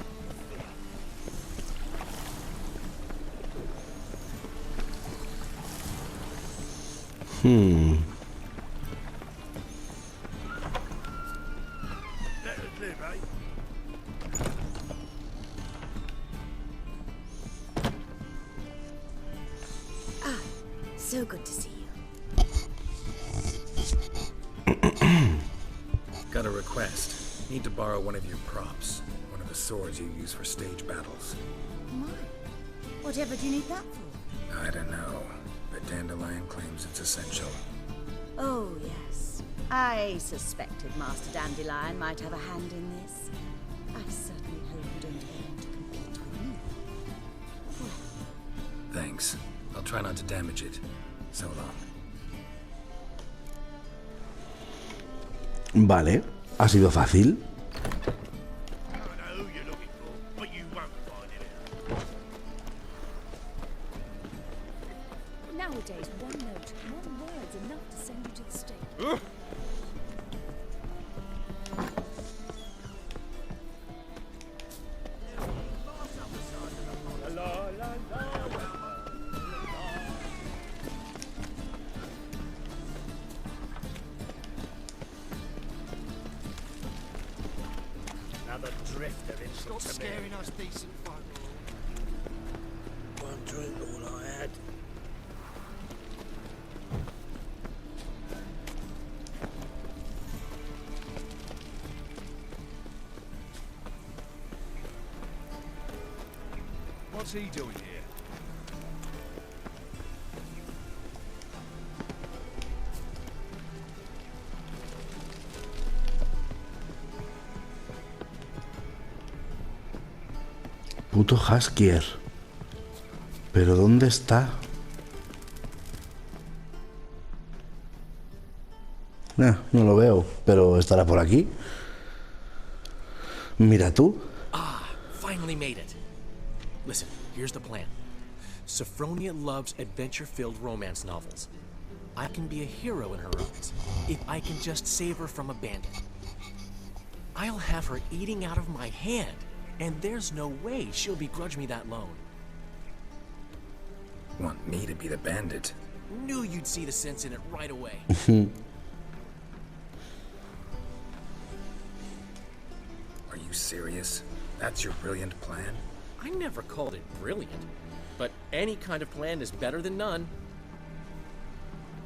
So good to see you. Got a request. Need to borrow one of your props. One of the swords you use for stage battles. My. Whatever do you need that for? I don't know, but Dandelion claims it's essential. Oh, yes. I suspected Master Dandelion might have a hand in this. I certainly hope you don't aim to compete with me. Thanks. I'll try not to damage it. So long. Vale, ha sido fácil. Nowadays, one note, one word's enough to send you to the stage. Another drifter into Stop scaring us decent folk. One drink, all I had. What's he doing here? Puto Haskier. ¿Pero dónde está? No lo veo, pero estará por aquí. Mira tú. Ah, finally made it. Listen, here's the plan. Sophronia loves adventure-filled romance novels. I can be a hero in her eyes if I can just save her from a bandit. I'll have her eating out of my hand, and there's no way she'll begrudge me that loan. Want me to be the bandit? Knew you'd see the sense in it right away. Are you serious? That's your brilliant plan? I never called it brilliant, but any kind of plan is better than none.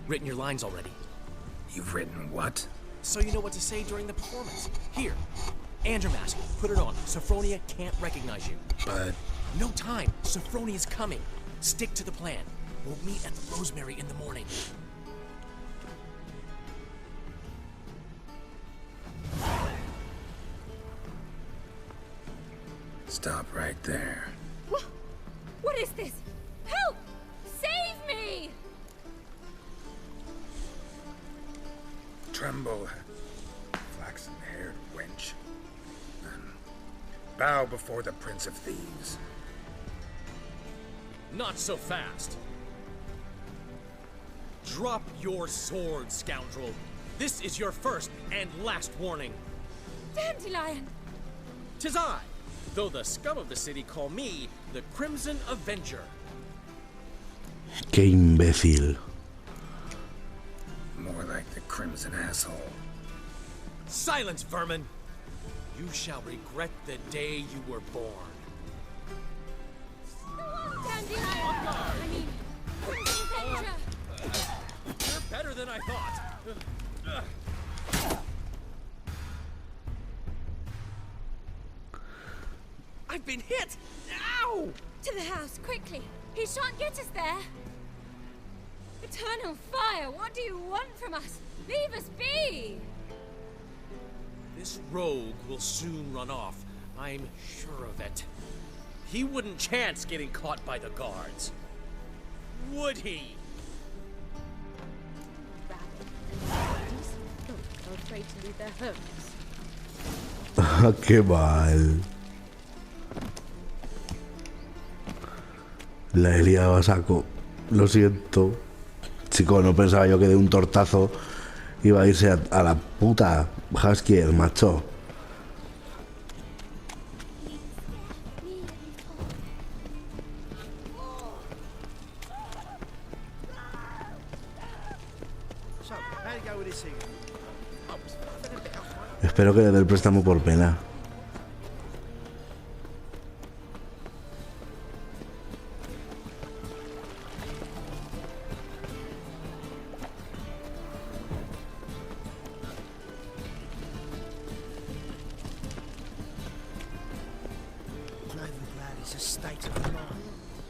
Written your lines already? You've written what? So you know what to say during the performance. Here, and your mask. Put it on. Sophronia can't recognize you. But... No time. Sophronia's coming. Stick to the plan. We'll meet at the Rosemary in the morning. Stop right there. What is this? Help! Save me! Tremble, flaxen-haired wench. Bow before the Prince of Thieves. Not so fast. Drop your sword, scoundrel. This is your first and last warning. Dandelion! 'Tis I, though the scum of the city call me the Crimson Avenger. Qué imbécil. More like the Crimson Asshole. Silence, vermin! You shall regret the day you were born. Dandelion! I mean, Crimson Avenger! You're better than I thought. I've been hit! Ow! To the house, quickly! He shan't get us there! Eternal fire, what do you want from us? Leave us be! This rogue will soon run off. I'm sure of it. He wouldn't chance getting caught by the guards. Would he? Are afraid to leave their homes. Qué mal. La he liado a saco. Lo siento. Chico, no pensaba yo que de un tortazo iba a irse a la puta Haskier, macho. Espero que le dé el préstamo por pena.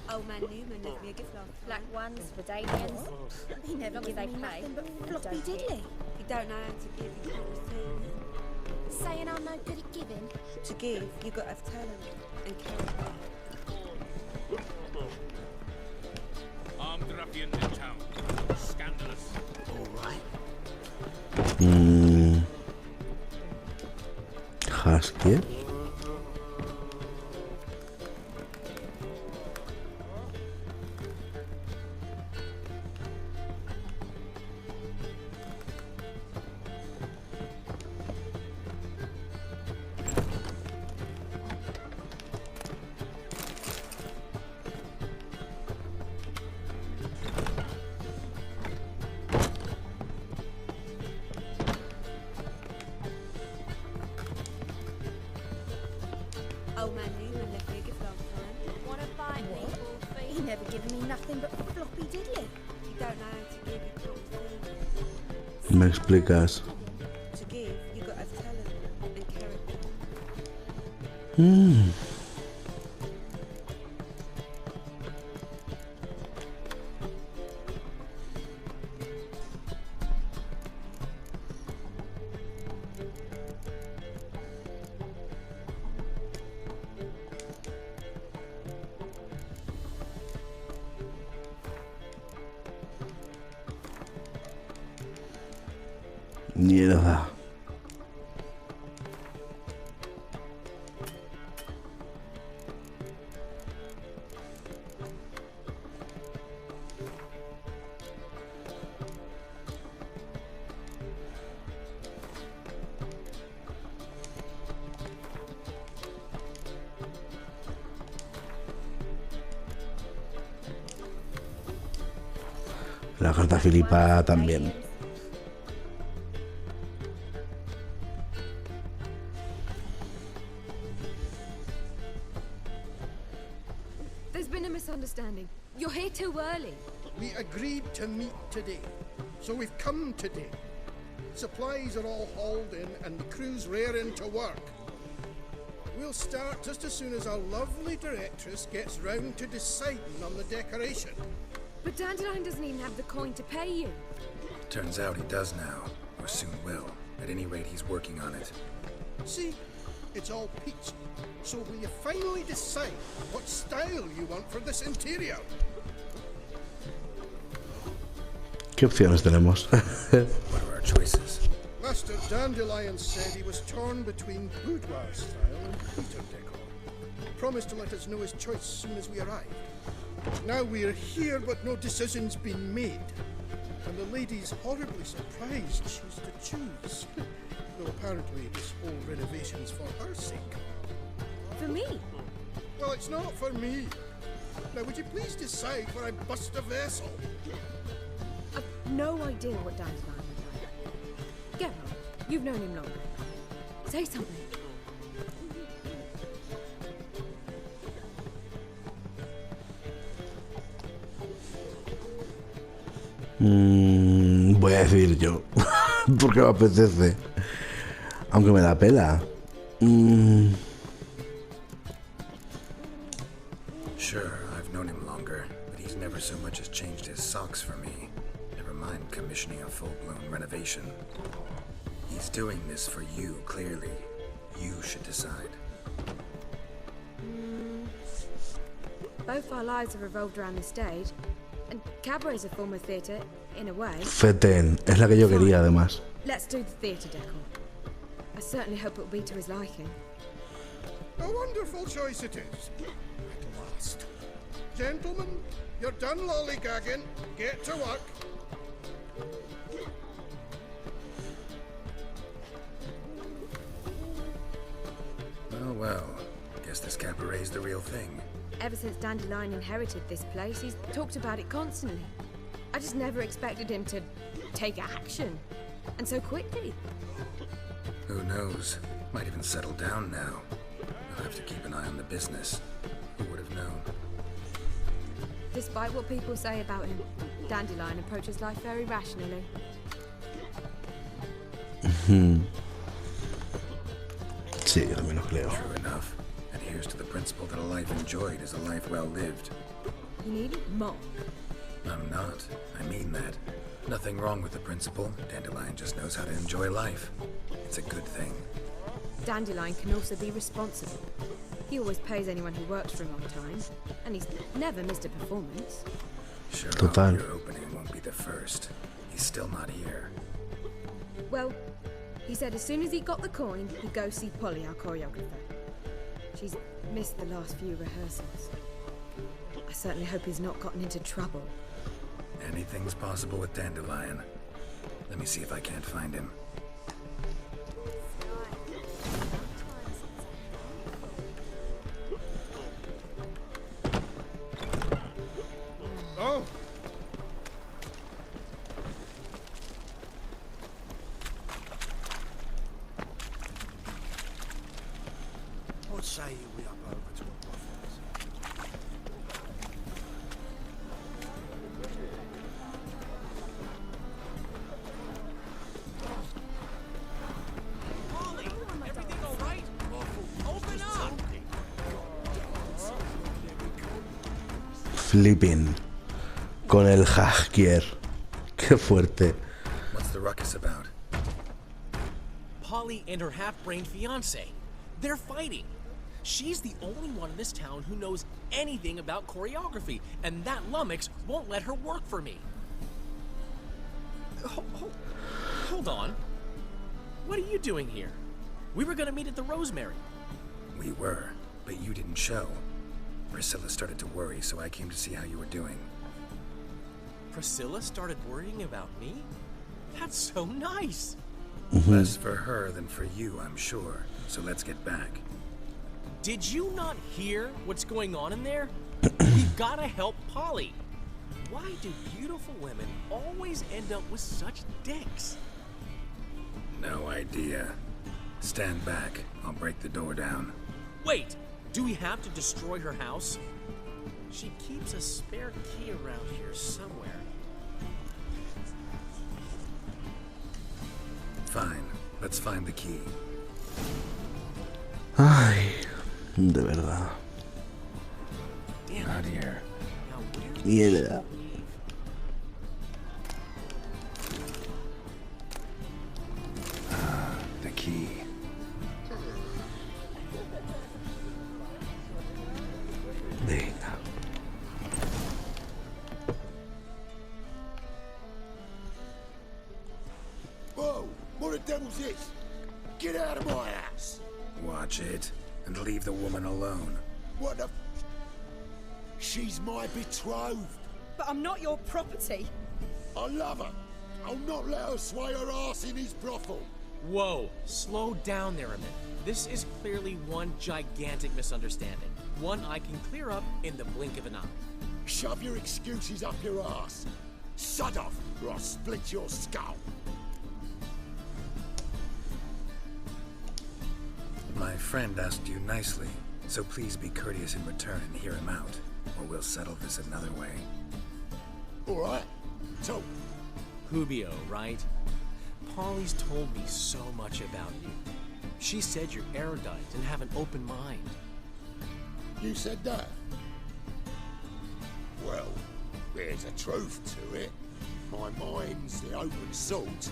Old man Newman left me a gift last Black ones, Verdanians. He never gives they play. floppy diddly. You don't know how to give, you can't receive. Saying I'm no good at giving. To give, you got to have talent and character. Armed ruffian in town. Scandalous. All right. Haskier. Old man Newman left me a gift last time. Want to buy me, Wolfie? He never given me nothing but floppy diddly. You don't know how to give, you can't receive. Me explicas. To give, you got to have talent and character. Mierda. La carta Filipa también. There's been a misunderstanding. You're here too early. We agreed to meet today, so we've come today. Supplies are all hauled in and the crew's raring to work. We'll start just as soon as our lovely directress gets round to deciding on the decoration. But Dandelion doesn't even have the coin to pay you. Turns out he does now, or soon will. At any rate, he's working on it. See, it's all peachy. So will you finally decide what style you want for this interior? ¿Qué opciones tenemos? What are our choices? Master Dandelion said he was torn between boudoir style and Peter decor. Promised to let us know his choice as soon as we arrived. Now we're here, but no decision's been made. And the lady's horribly surprised she's to choose. Though apparently this whole renovation's for her sake. For me? Well, it's not for me. Now, would you please decide where I bust a vessel? I've no idea what Dandelion would like. Get on. You've known him longer. Say something. Voy a decir yo. Porque me apetece. Aunque me da pela. Sure, I've known him longer, but he's never so much as changed his socks for me. Never mind commissioning a full-blown renovation. He's doing this for you, clearly. You should decide. Both our lives have revolved around the stage, and cabaret's a form of theatre, in a way. Feten, es la que yo quería además. Let's do the theatre decor. I certainly hope it'll be to his liking. A wonderful choice it is. At last. Gentlemen, you're done lollygagging. Get to work. Oh well, guess this cabaret's the real thing. Ever since Dandelion inherited this place, he's talked about it constantly. I just never expected him to take action. And so quickly. Who knows? Might even settle down now. I'll have to keep an eye on the business. Who would have known? Despite what people say about him, Dandelion approaches life very rationally. Sí, yo también lo creo. True enough. Adheres to the principle that a life enjoyed is a life well lived. You need more. I'm not. I mean that. Nothing wrong with the principle. Dandelion just knows how to enjoy life. It's a good thing. Dandelion can also be responsible. He always pays anyone who works for him on time, and he's never missed a performance. Sure, Total. your opening won't be the first. He's still not here. Well, he said as soon as he got the coin, he'd go see Polly, our choreographer. She's missed the last few rehearsals. I certainly hope he's not gotten into trouble. Anything's possible with Dandelion. Let me see if I can't find him. Oh! What say you we up over to a Polly, everything all right? Open up! Flipping. Con el Haskier. Qué fuerte. What's the ruckus about? Polly and her half-brained fiancé. They're fighting. She's the only one in this town who knows anything about choreography, and that lummox won't let her work for me. Hold on. What are you doing here? We were gonna meet at the Rosemary. We were, but you didn't show. Priscilla started to worry, so I came to see how you were doing. Priscilla started worrying about me? That's so nice. Less for her than for you, I'm sure. So let's get back. Did you not hear what's going on in there? We've gotta help Polly. Why do beautiful women always end up with such dicks? No idea. Stand back. I'll break the door down. Wait, do we have to destroy her house? She keeps a spare key around here somewhere. Fine. Let's find the key. Ay, de verdad. Not here. Mierda. The key. Venga. Whoa! What the devil's this? Get out of my house! Watch it, and leave the woman alone. What the She's my betrothed. But I'm not your property. I love her. I'll not let her sway her ass in his brothel. Whoa, slow down there a minute. This is clearly one gigantic misunderstanding. One I can clear up in the blink of an eye. Shove your excuses up your ass. Shut off, or I'll split your skull. My friend asked you nicely, so please be courteous in return and hear him out, or we'll settle this another way. All right. So, Hubio, right? Polly's told me so much about you. She said you're erudite and have an open mind. you said that? Well, there's a truth to it. My mind's the open salt.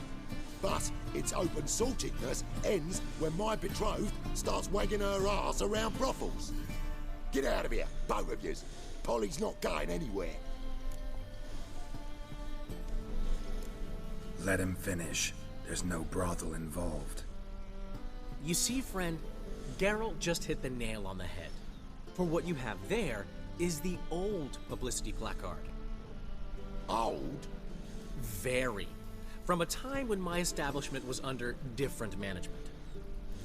But its open saltedness ends when my betrothed starts wagging her ass around brothels. Get out of here, both of yous. Polly's not going anywhere. Let him finish. There's no brothel involved. You see, friend, Geralt just hit the nail on the head. For what you have there is the old publicity placard. Old? Very. From a time when my establishment was under different management.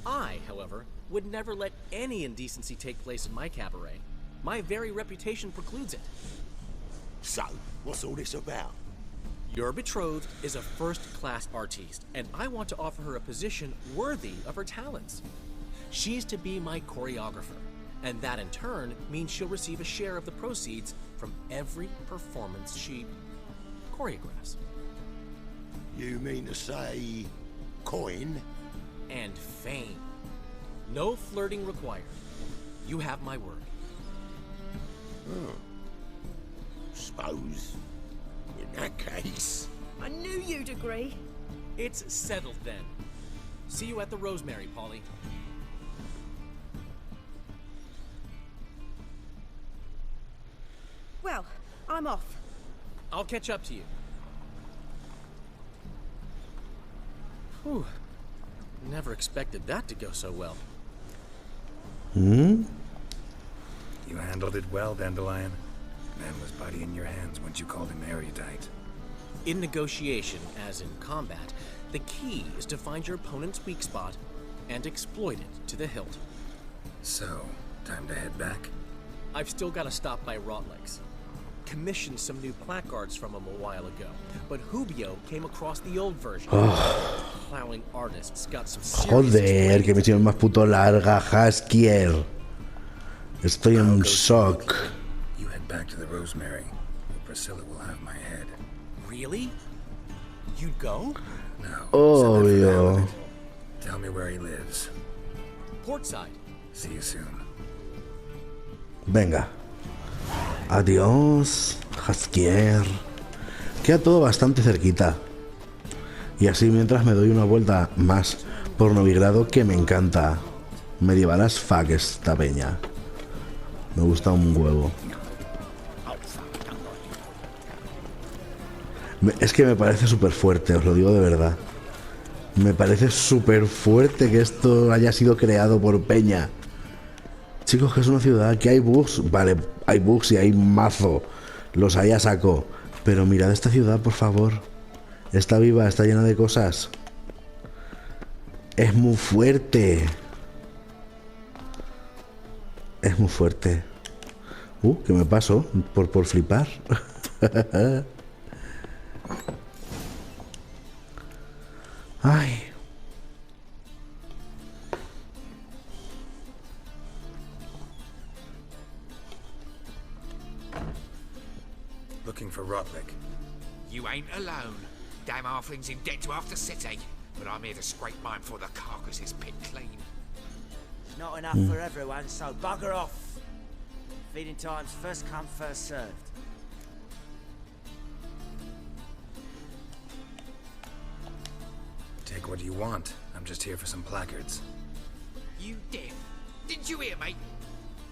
I, however, would never let any indecency take place in my cabaret. My very reputation precludes it. So, what's all this about? Your betrothed is a first-class artiste, and I want to offer her a position worthy of her talents. She's to be my choreographer, and that in turn means she'll receive a share of the proceeds from every performance she choreographs. You mean to say coin? And fame. No flirting required. You have my word. Oh. Suppose, in that case... I knew you'd agree. It's settled then. See you at the Rosemary, Polly. Well, I'm off. I'll catch up to you. Whew. Never expected that to go so well. Hmm? You handled it well, Dandelion. Man was body in your hands once you called him erudite. In negotiation, as in combat, the key is to find your opponent's weak spot and exploit it to the hilt. So, time to head back? I've still got to stop by Rotlegs. Commissioned some new placards from him a while ago, but Hubio came across the old version. Plowing artists got some serious... Joder, que misión más puto larga, Haskier. Estoy en shock. You head back to the Rosemary. Priscilla will have my head. Really? You'd go? No. Obvio. Tell me where he lives. Portside. See you soon. Venga. Adiós, Haskier. Queda todo bastante cerquita. Y así mientras me doy una vuelta más por Novigrado, que me encanta. Medieval as fuck esta peña. Me gusta un huevo. Es que me parece súper fuerte, os lo digo de verdad. Me parece súper fuerte que esto haya sido creado por Peña. Chicos, que es una ciudad, que hay bugs. Vale, hay bugs y hay mazo. Los hay a saco. Pero mirad esta ciudad, por favor. Está viva, está llena de cosas. Es muy fuerte. Es muy fuerte. ¿Qué me pasó? Por flipar. Ay. Looking for Rotlick. You ain't alone. Damn halfling's in debt to half the city. But I'm here to scrape mine before the carcass is picked clean. There's not enough for everyone, so bugger off. Feeding time's first come, first served. Take what you want. I'm just here for some placards. You deaf? Didn't you hear me?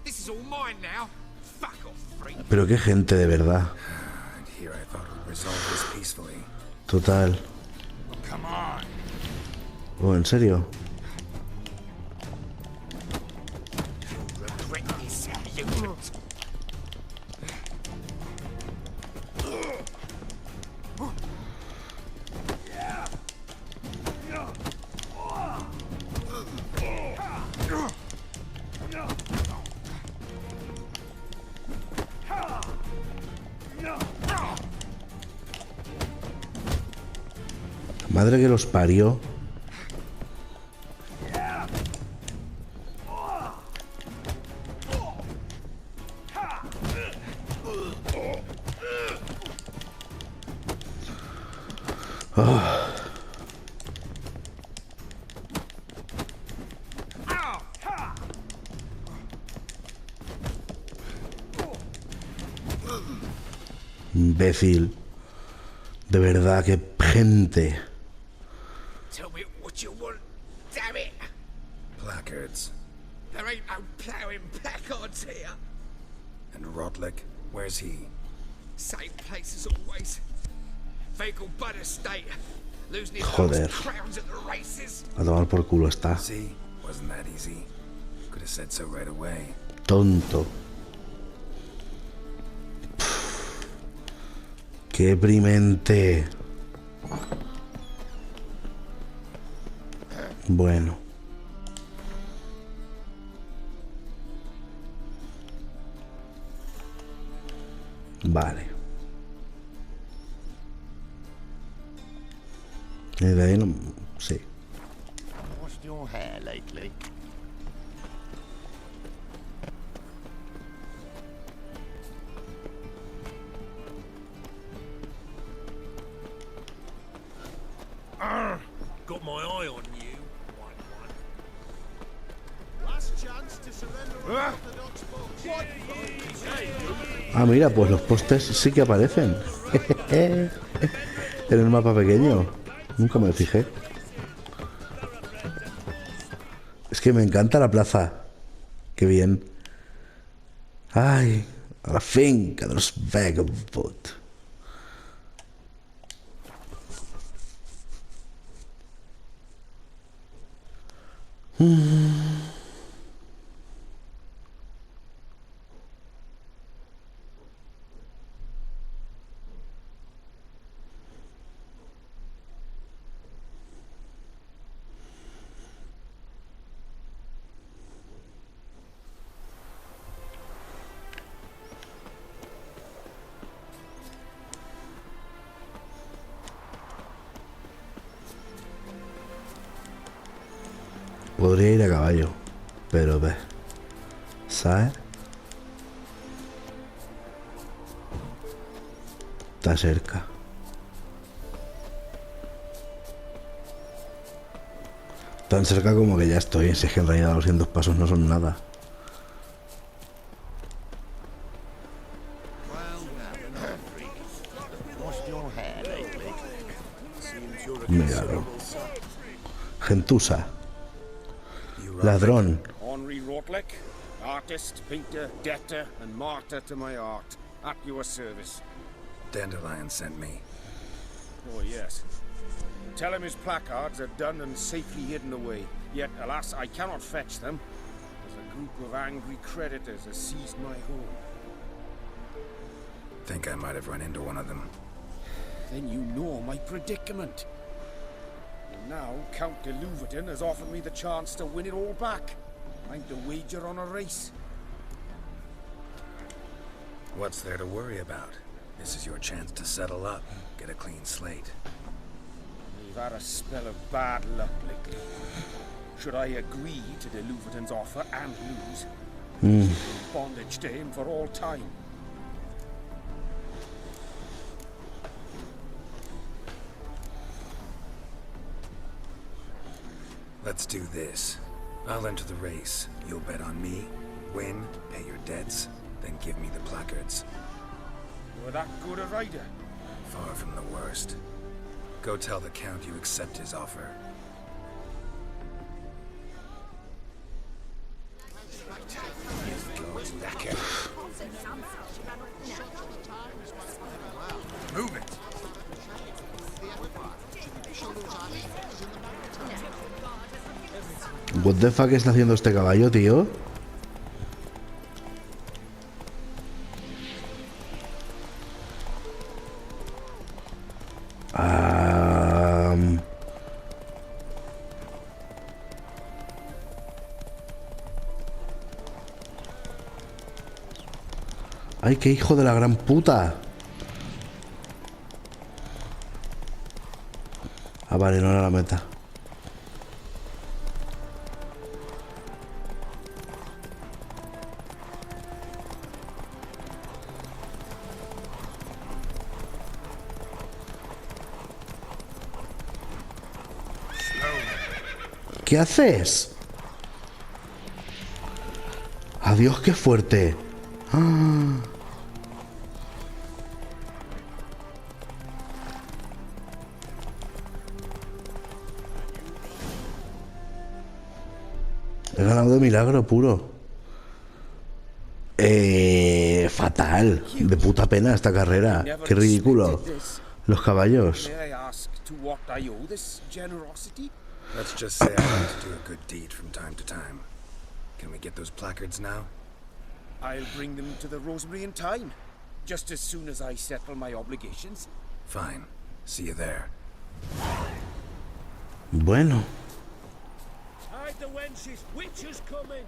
This is all mine now. Fuck off, freak. Pero qué gente, de verdad. And here I thought we'd resolve this peacefully. Total. Come on. Oh, ¿en serio? Regret this, mutant. Madre que los parió. Oh. Imbécil. De verdad, qué gente. Tell me what you want, damn it! Placards. There ain't no ploughing placards here. And Rotlick, where's he? Same place as always. Vehicle bud estate. Losing his Joder. last crowns at the races. A tomar por culo está. See? Wasn't that easy? Could have said so right away. Tonto. Qué deprimente. Bueno. Vale. Y de ahí no... Sí. Washed your hair lately? Got my eye on you. Last chance to surrender an orthodox book. Ah, mira, pues los postes sí que aparecen. En el mapa pequeño. Nunca me fijé. Es que me encanta la plaza. Qué bien. Ay, a la finca de los vagabundos. Podría ir a caballo, pero ve, ¿sabes? Está cerca. Tan cerca como que ya estoy, si es que en realidad 200 pasos no son nada. Míralo. Gentuza. Ladrón. Henry Rotlick, artist, painter, debtor, and martyr to my art, at your service. Dandelion sent me. Oh, yes. Tell him his placards are done and safely hidden away. Yet, alas, I cannot fetch them, as a group of angry creditors has seized my home. Think I might have run into one of them. Then you know my predicament. And now, Count de Louverton has offered me the chance to win it all back. I'm to wager on a race. What's there to worry about? This is your chance to settle up, get a clean slate. We've had a spell of bad luck lately. Should I agree to de Louverton's offer and lose, bondage to him for all time. Let's do this. I'll enter the race. You'll bet on me, win, pay your debts, then give me the placards. You're that good a rider? Far from the worst. Go tell the Count you accept his offer. Move it. What the fuck está haciendo este caballo, tío? Ay, qué hijo de la gran puta. Ah, vale, no era la meta. ¿Qué haces? Adiós, qué fuerte. ¡Ah! He ganado de milagro puro. Fatal. De puta pena esta carrera. Qué ridículo. Los caballos. Let's just say I like to do a good deed from time to time. Can we get those placards now? I'll bring them to the Rosemary in time, just as soon as I settle my obligations. Fine. See you there. Bueno. Hide the wenches, witches coming.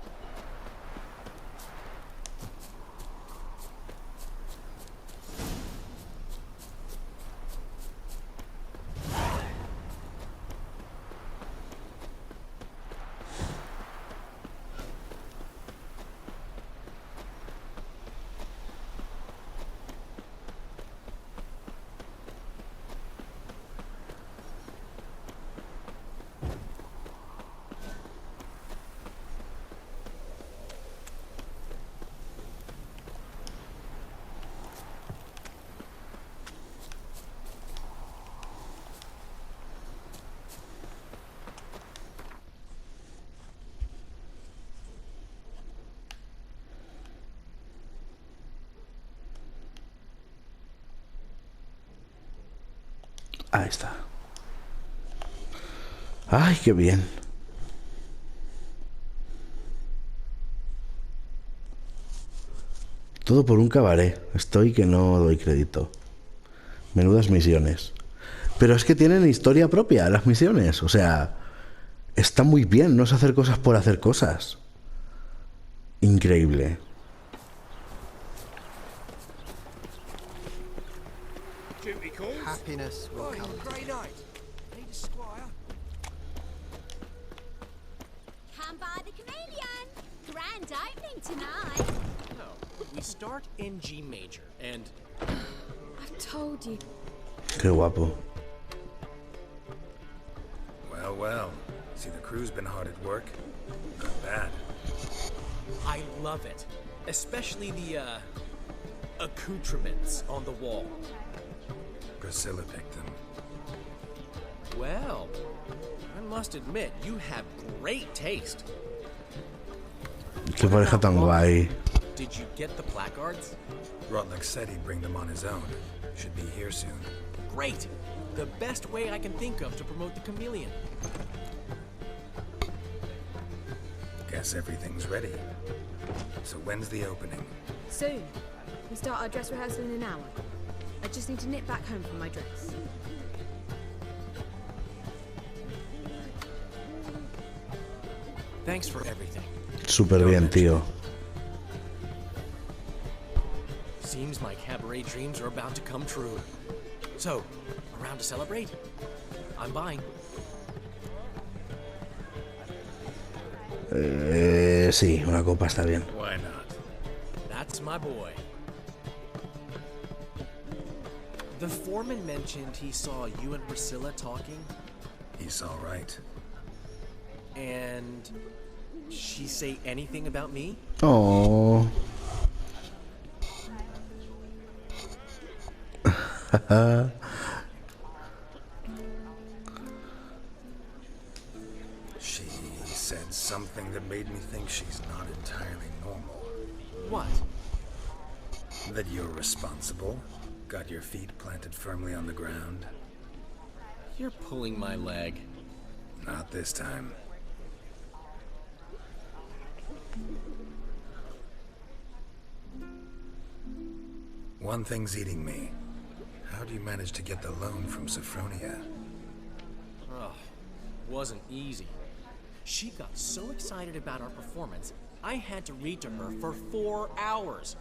Ahí está. Ay, qué bien. Todo por un cabaret. Estoy que no doy crédito. Menudas misiones. Pero es que tienen historia propia las misiones. O sea, está muy bien. No es hacer cosas por hacer cosas. Increíble. Happiness will come. Grey night. Need a squire. Come by the chameleon. Grand opening tonight. No, we start in G major, and I've told you. Qué guapo. Well, well. See, the crew's been hard at work. Not bad. I love it, especially the accoutrements on the wall. Priscilla picked them. Well, I must admit, you have great taste. Qué pareja tan guay. Did you get the placards? Rotlick said he'd bring them on his own. Should be here soon. Great. The best way I can think of to promote the chameleon. Guess everything's ready. So when's the opening? Soon. We start our dress rehearsal in an hour. I just need to nip back home for my dress. Thanks for everything. Súper bien, tío. Seems my cabaret dreams are about to come true. So, around to celebrate? I'm buying. Sí, una copa está bien. Why not? That's my boy. The foreman mentioned he saw you and Priscilla talking. He's all right. And she say anything about me? Oh. She said something that made me think she's not entirely normal. What? That you're responsible, got your feet planted firmly on the ground. You're pulling my leg. Not this time. One thing's eating me. How do you manage to get the loan from Sophronia? Oh, wasn't easy. She got so excited about our performance, I had to read to her for 4 hours.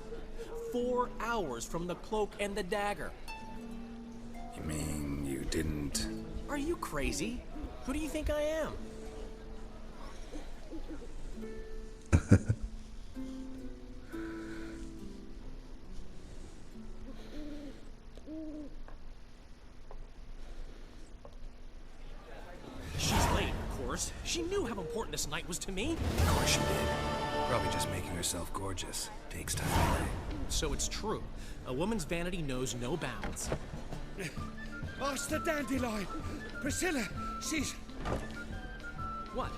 4 hours from the cloak and the dagger. You mean you didn't... Are you crazy? Who do you think I am? She's late, of course. She knew how important this night was to me. Of course she did. Probably just making herself gorgeous. Takes time away. So it's true. A woman's vanity knows no bounds. Master Dandelion! Priscilla, she's... What?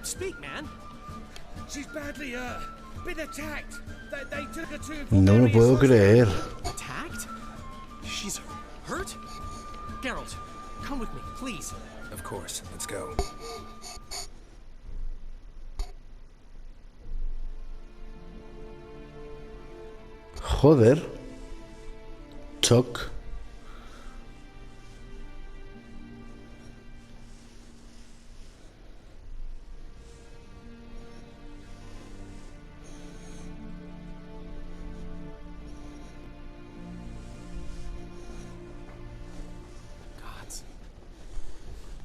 Speak, man. She's badly, been attacked. They took her to... No lo puedo creer. Attacked? She's hurt? Geralt, come with me, please. Of course. Let's go. Joder. Choc. Gods.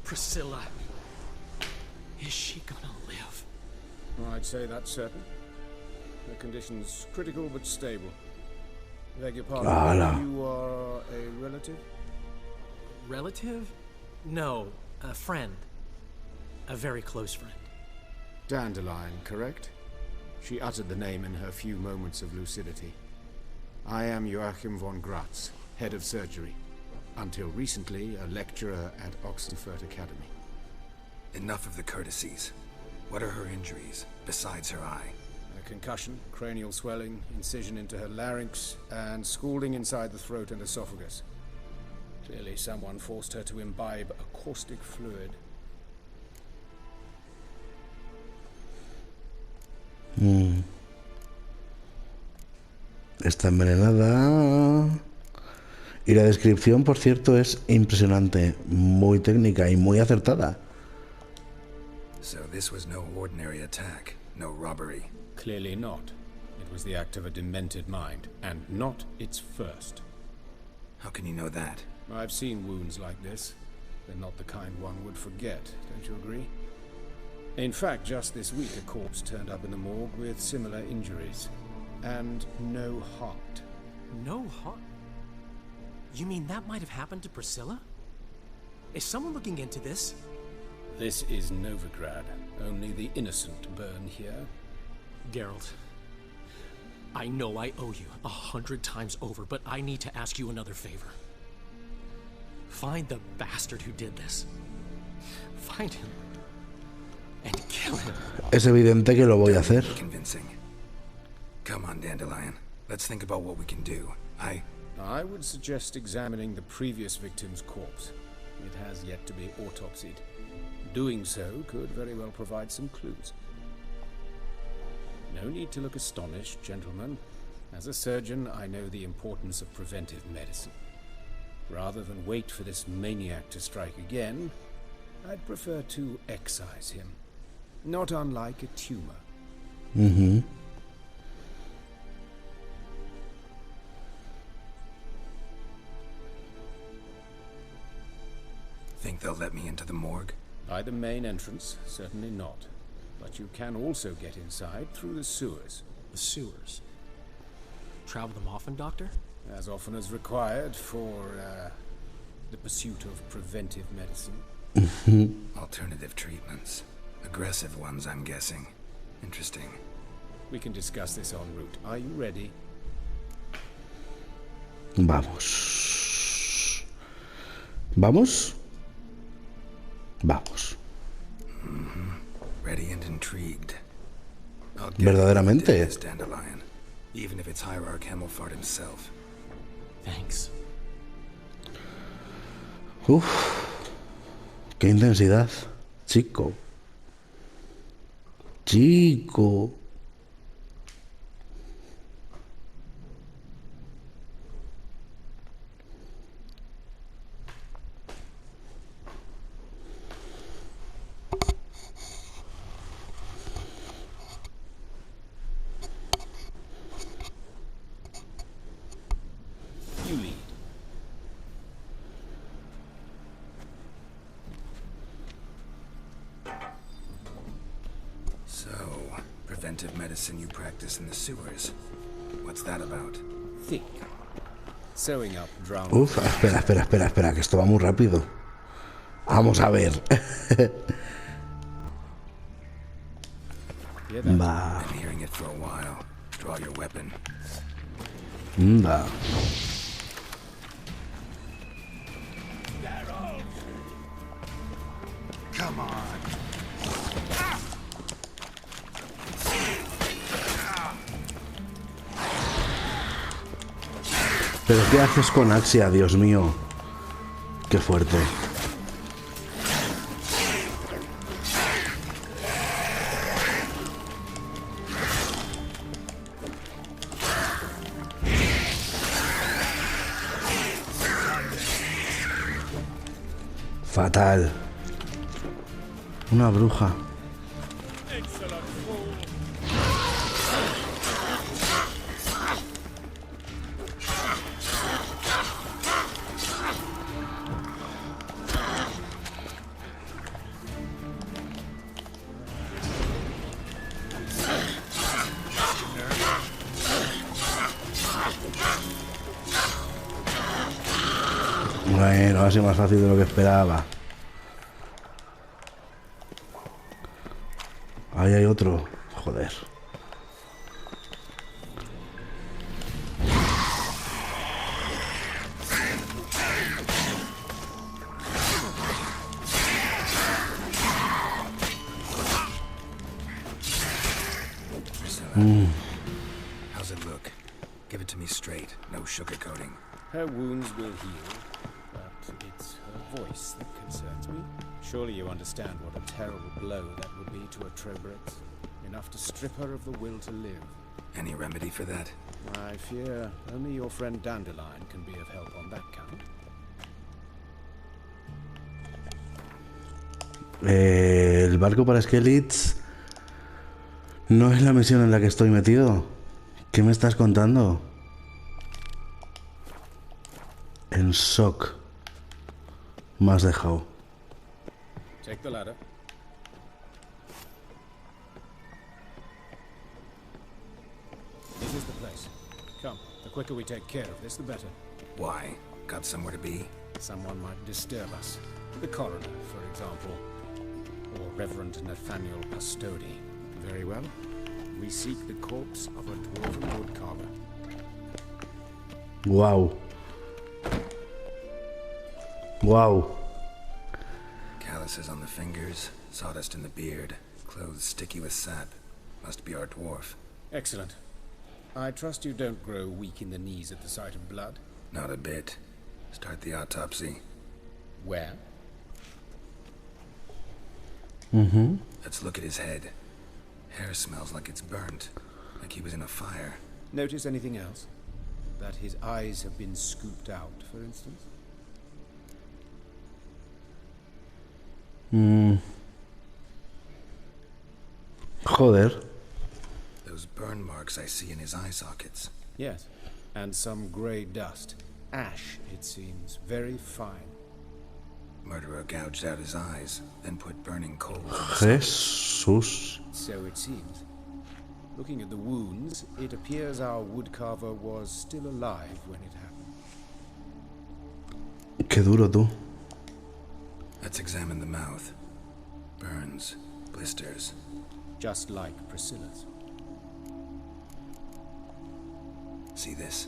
Priscilla. Is she gonna live? I'd say that's certain. The condition's critical but stable. Beg your pardon. Ala. You are a relative? Relative? No, a friend. A very close friend. Dandelion, correct? She uttered the name in her few moments of lucidity. I am Joachim von Gratz, head of surgery. Until recently, a lecturer at Oxenfurt Academy. Enough of the courtesies. What are her injuries, besides her eye? A concussion, cranial swelling, incision into her larynx, and scalding inside the throat and esophagus. Clearly someone forced her to imbibe a caustic fluid. Está envenenada. Y la descripción, por cierto, es impresionante, muy técnica y muy acertada. So this was no ordinary attack, no robbery. Clearly not. It was the act of a demented mind, and not its first. How can you know that? I've seen wounds like this. They're not the kind one would forget, don't you agree? In fact, just this week a corpse turned up in the morgue with similar injuries. And no heart. No heart? You mean that might have happened to Priscilla? Is someone looking into this? This is Novigrad. Only the innocent burn here. Geralt, I know I owe you 100 times over, but I need to ask you another favor. Find the bastard who did this. Find him. And kill him. Es evidente que lo voy a hacer. Convincing. Come on, Dandelion. Let's think about what we can do. I would suggest examining the previous victim's corpse. It has yet to be autopsied. Doing so could very well provide some clues. No need to look astonished, gentlemen. As a surgeon, I know the importance of preventive medicine. Rather than wait for this maniac to strike again, I'd prefer to excise him. Not unlike a tumor. Mm-hmm. Think they'll let me into the morgue? By the main entrance, certainly not. But you can also get inside through the sewers. The sewers? Travel them often, Doctor? As often as required for, the pursuit of preventive medicine. Alternative treatments. Aggressive ones, I'm guessing. Interesting. We can discuss this en route. Are you ready? Vamos. ¿Vamos? Vamos. Ready and intrigued. Verdaderamente. Dandelion, even if it's Hierarch Hemmelfart himself. Thanks. Uf, qué intensidad, chico. Chico. You lead. So, preventive medicine you practice in the sewers. What's that about? Think. Sewing up drowned. Uf, espera, que esto va muy rápido. Vamos a ver. Va. Been hearing it for a while. Draw your weapon. Va. Come on. Pero ¿qué haces con Axia, Dios mío? Qué fuerte. Fatal. Una bruja. Bueno, ha sido más fácil de lo que esperaba. Ahí hay otro. Joder. How's it look? Give it to me straight. No sugarcoating. Her wounds will heal, but it's her voice that concerns me. Surely you understand what a terrible blow that would be to a Trobrex. Enough to strip her of the will to live. Any remedy for that? I fear only your friend Dandelion can be of help on that count. El barco para Skelets no es la misión en la que estoy metido. ¿Qué me estás contando? En shock me has dejado. Take the ladder. This is the place. Come, the quicker we take care of this, the better. Why? Got somewhere to be? Someone might disturb us. The coroner, for example. Or Reverend Nathaniel Pastodi. Very well. We seek the corpse of a dwarven woodcarver. Wow. Wow. Calluses on the fingers, sawdust in the beard, clothes sticky with sap. Must be our dwarf. Excellent. I trust you don't grow weak in the knees at the sight of blood. Not a bit. Start the autopsy. Where? Let's look at his head. Hair smells like it's burnt, like he was in a fire. Notice anything else? That his eyes have been scooped out, for instance? Joder. Those burn marks I see in his eye sockets. Yes, and some grey dust. Ash, it seems. Very fine. Murderer gouged out his eyes, then put burning coals in the Jesus. So it seems. Looking at the wounds, it appears our woodcarver was still alive when it happened. Qué duro, tú. Let's examine the mouth. Burns, blisters. Just like Priscilla's. See this?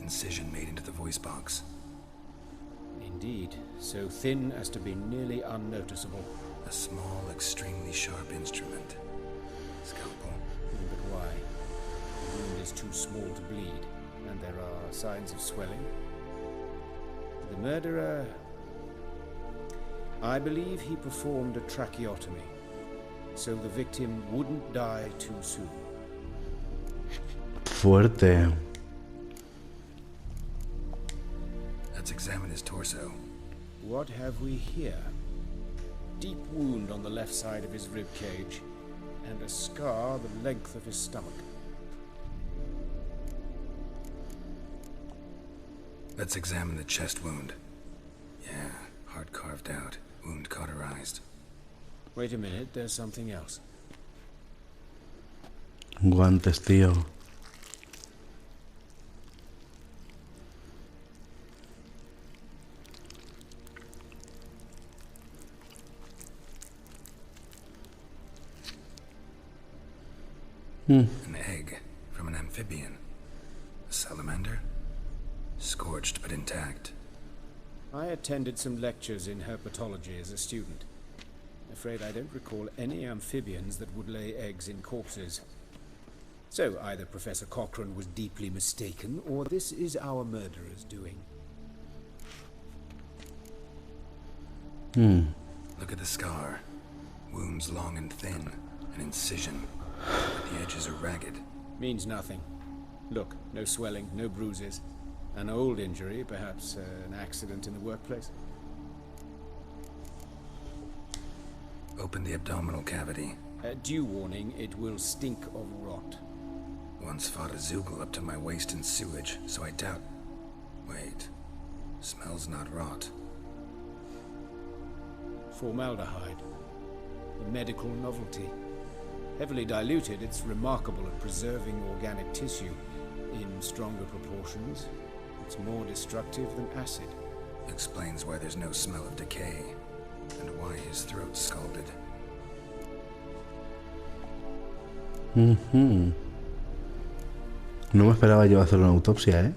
Incision made into the voice box. Indeed, so thin as to be nearly unnoticeable. A small, extremely sharp instrument. Scalpel. But why? The wound is too small to bleed, and there are signs of swelling. The murderer... I believe he performed a tracheotomy, so the victim wouldn't die too soon. Fuerte. Let's examine his torso. What have we here? Deep wound on the left side of his rib cage, and a scar the length of his stomach. Let's examine the chest wound. Yeah, heart carved out, wound cauterized. Wait a minute, there's something else. Guantes, tío. An egg from an amphibian. A salamander? Scorched but intact. I attended some lectures in herpetology as a student. Afraid I don't recall any amphibians that would lay eggs in corpses. So either Professor Cochrane was deeply mistaken, or this is our murderer's doing. Look at the scar. Wounds long and thin. An incision. But the edges are ragged. Means nothing. Look, no swelling, no bruises. An old injury, perhaps an accident in the workplace. Open the abdominal cavity. Due warning, it will stink of rot. Once fought a zoogle up to my waist in sewage, so I doubt... Wait. Smells not rot. Formaldehyde. A medical novelty. Heavily diluted, it's remarkable at preserving organic tissue. In stronger proportions, it's more destructive than acid. Explains why there's no smell of decay, and why his throat's scalded. No me esperaba yo hacer una autopsia, ¿eh?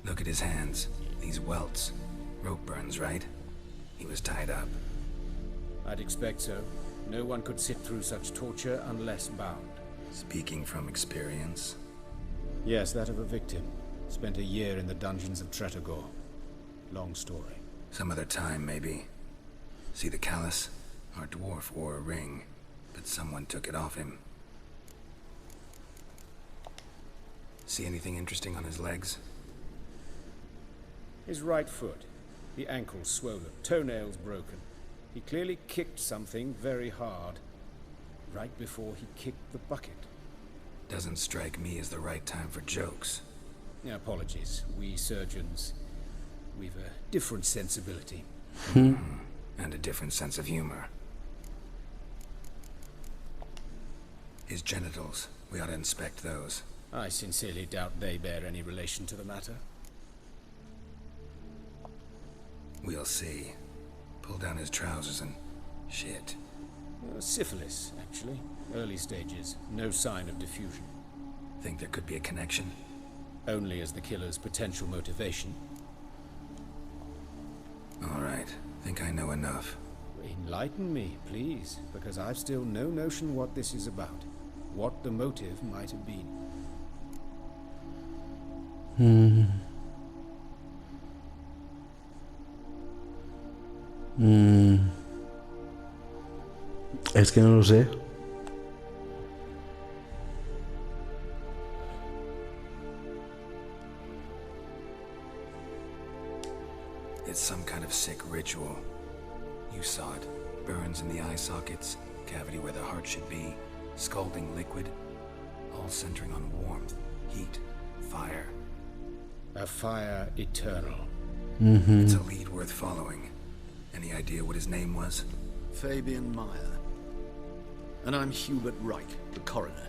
Look at his hands. These welts. Rope burns, right? He was tied up. I'd expect so. No one could sit through such torture unless bound. Speaking from experience? Yes, that of a victim. Spent a year in the dungeons of Tretogor. Long story. Some other time, maybe. See the callus? Our dwarf wore a ring, but someone took it off him. See anything interesting on his legs? His right foot. The ankle swollen, toenails broken. He clearly kicked something very hard, right before he kicked the bucket. Doesn't strike me as the right time for jokes. Apologies. We surgeons, we've a different sensibility. And a different sense of humor. His genitals, we ought to inspect those. I sincerely doubt they bear any relation to the matter. We'll see. Pull down his trousers and... shit. Syphilis, actually. Early stages. No sign of diffusion. Think there could be a connection? Only as the killer's potential motivation. All right. Think I know enough. Enlighten me, please, because I've still no notion what this is about. What the motive might have been. Es que no lo sé. It's some kind of sick ritual. You saw it. Burns in the eye sockets, cavity where the heart should be, scalding liquid, all centering on warmth, heat, fire. A fire eternal. It's a lead worth following. Any idea what his name was? Fabian Meyer. And I'm Hubert Reich, the coroner.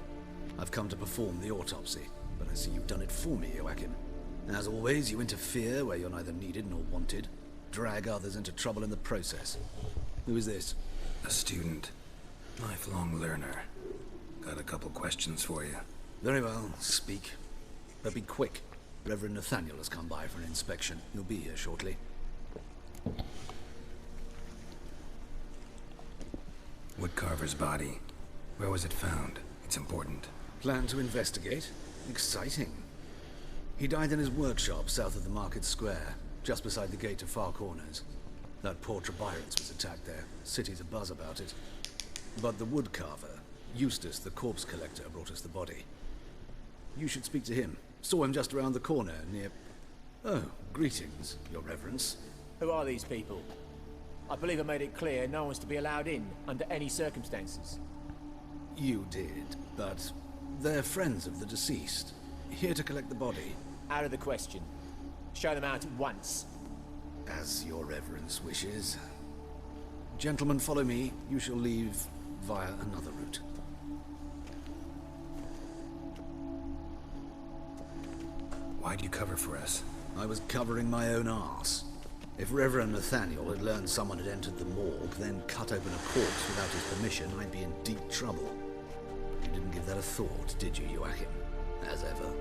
I've come to perform the autopsy, but I see you've done it for me, Joachim. As always, you interfere where you're neither needed nor wanted. Drag others into trouble in the process. Who is this? A student. Lifelong learner. Got a couple questions for you. Very well, speak. But be quick. Reverend Nathaniel has come by for an inspection. He'll be here shortly. Woodcarver's body. Where was it found? It's important. Plan to investigate? Exciting. He died in his workshop south of the market square, just beside the gate to Far Corners. That poor Trebyran's was attacked there. City's abuzz about it. But the woodcarver, Eustace the corpse collector, brought us the body. You should speak to him. Saw him just around the corner near... Oh, greetings, your reverence. Who are these people? I believe I made it clear no one's to be allowed in under any circumstances. You did, but they're friends of the deceased. Here to collect the body. Out of the question. Show them out at once. As your reverence wishes. Gentlemen, follow me. You shall leave via another route. Why'd you cover for us? I was covering my own arse. If Reverend Nathaniel had learned someone had entered the morgue, then cut open a corpse without his permission, I'd be in deep trouble. You didn't give that a thought, did you, Joachim? As ever.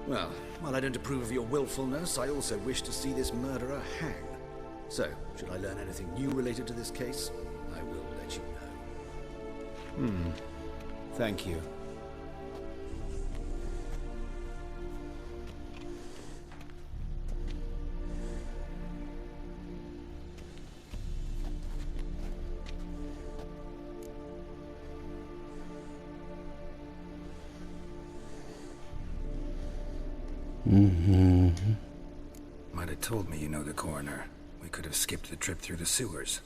Well, while I don't approve of your willfulness, I also wish to see this murderer hang. So, should I learn anything new related to this case, I will let you know. Thank you. Might have told me you know the coroner. We could have skipped the trip through the sewers.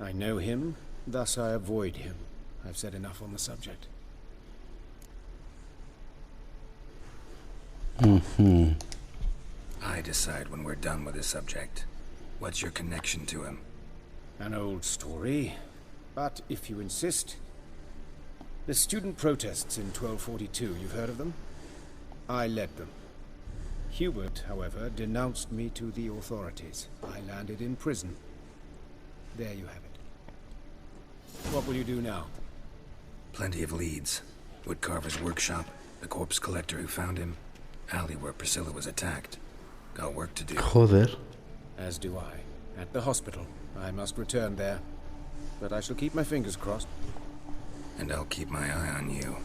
I know him, thus I avoid him. I've said enough on the subject. I decide when we're done with the subject. What's your connection to him? An old story, but if you insist. The student protests in 1242, you've heard of them? I led them. Hubert, however, denounced me to the authorities. I landed in prison. There you have it. What will you do now? Plenty of leads. Woodcarver's workshop, the corpse collector who found him, alley where Priscilla was attacked. Got work to do. Joder. As do I. At the hospital. I must return there. But I shall keep my fingers crossed. And I'll keep my eye on you.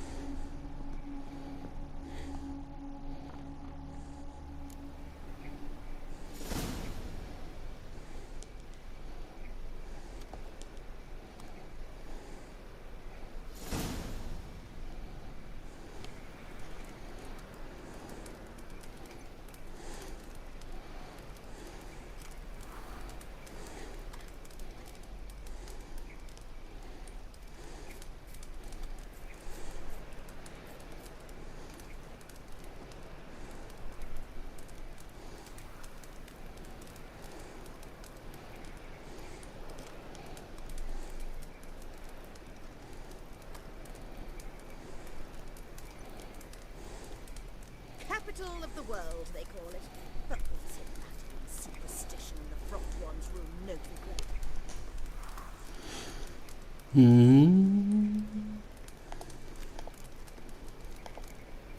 Capital of the world, they call it. But what's it matter when superstition and the front ones rule no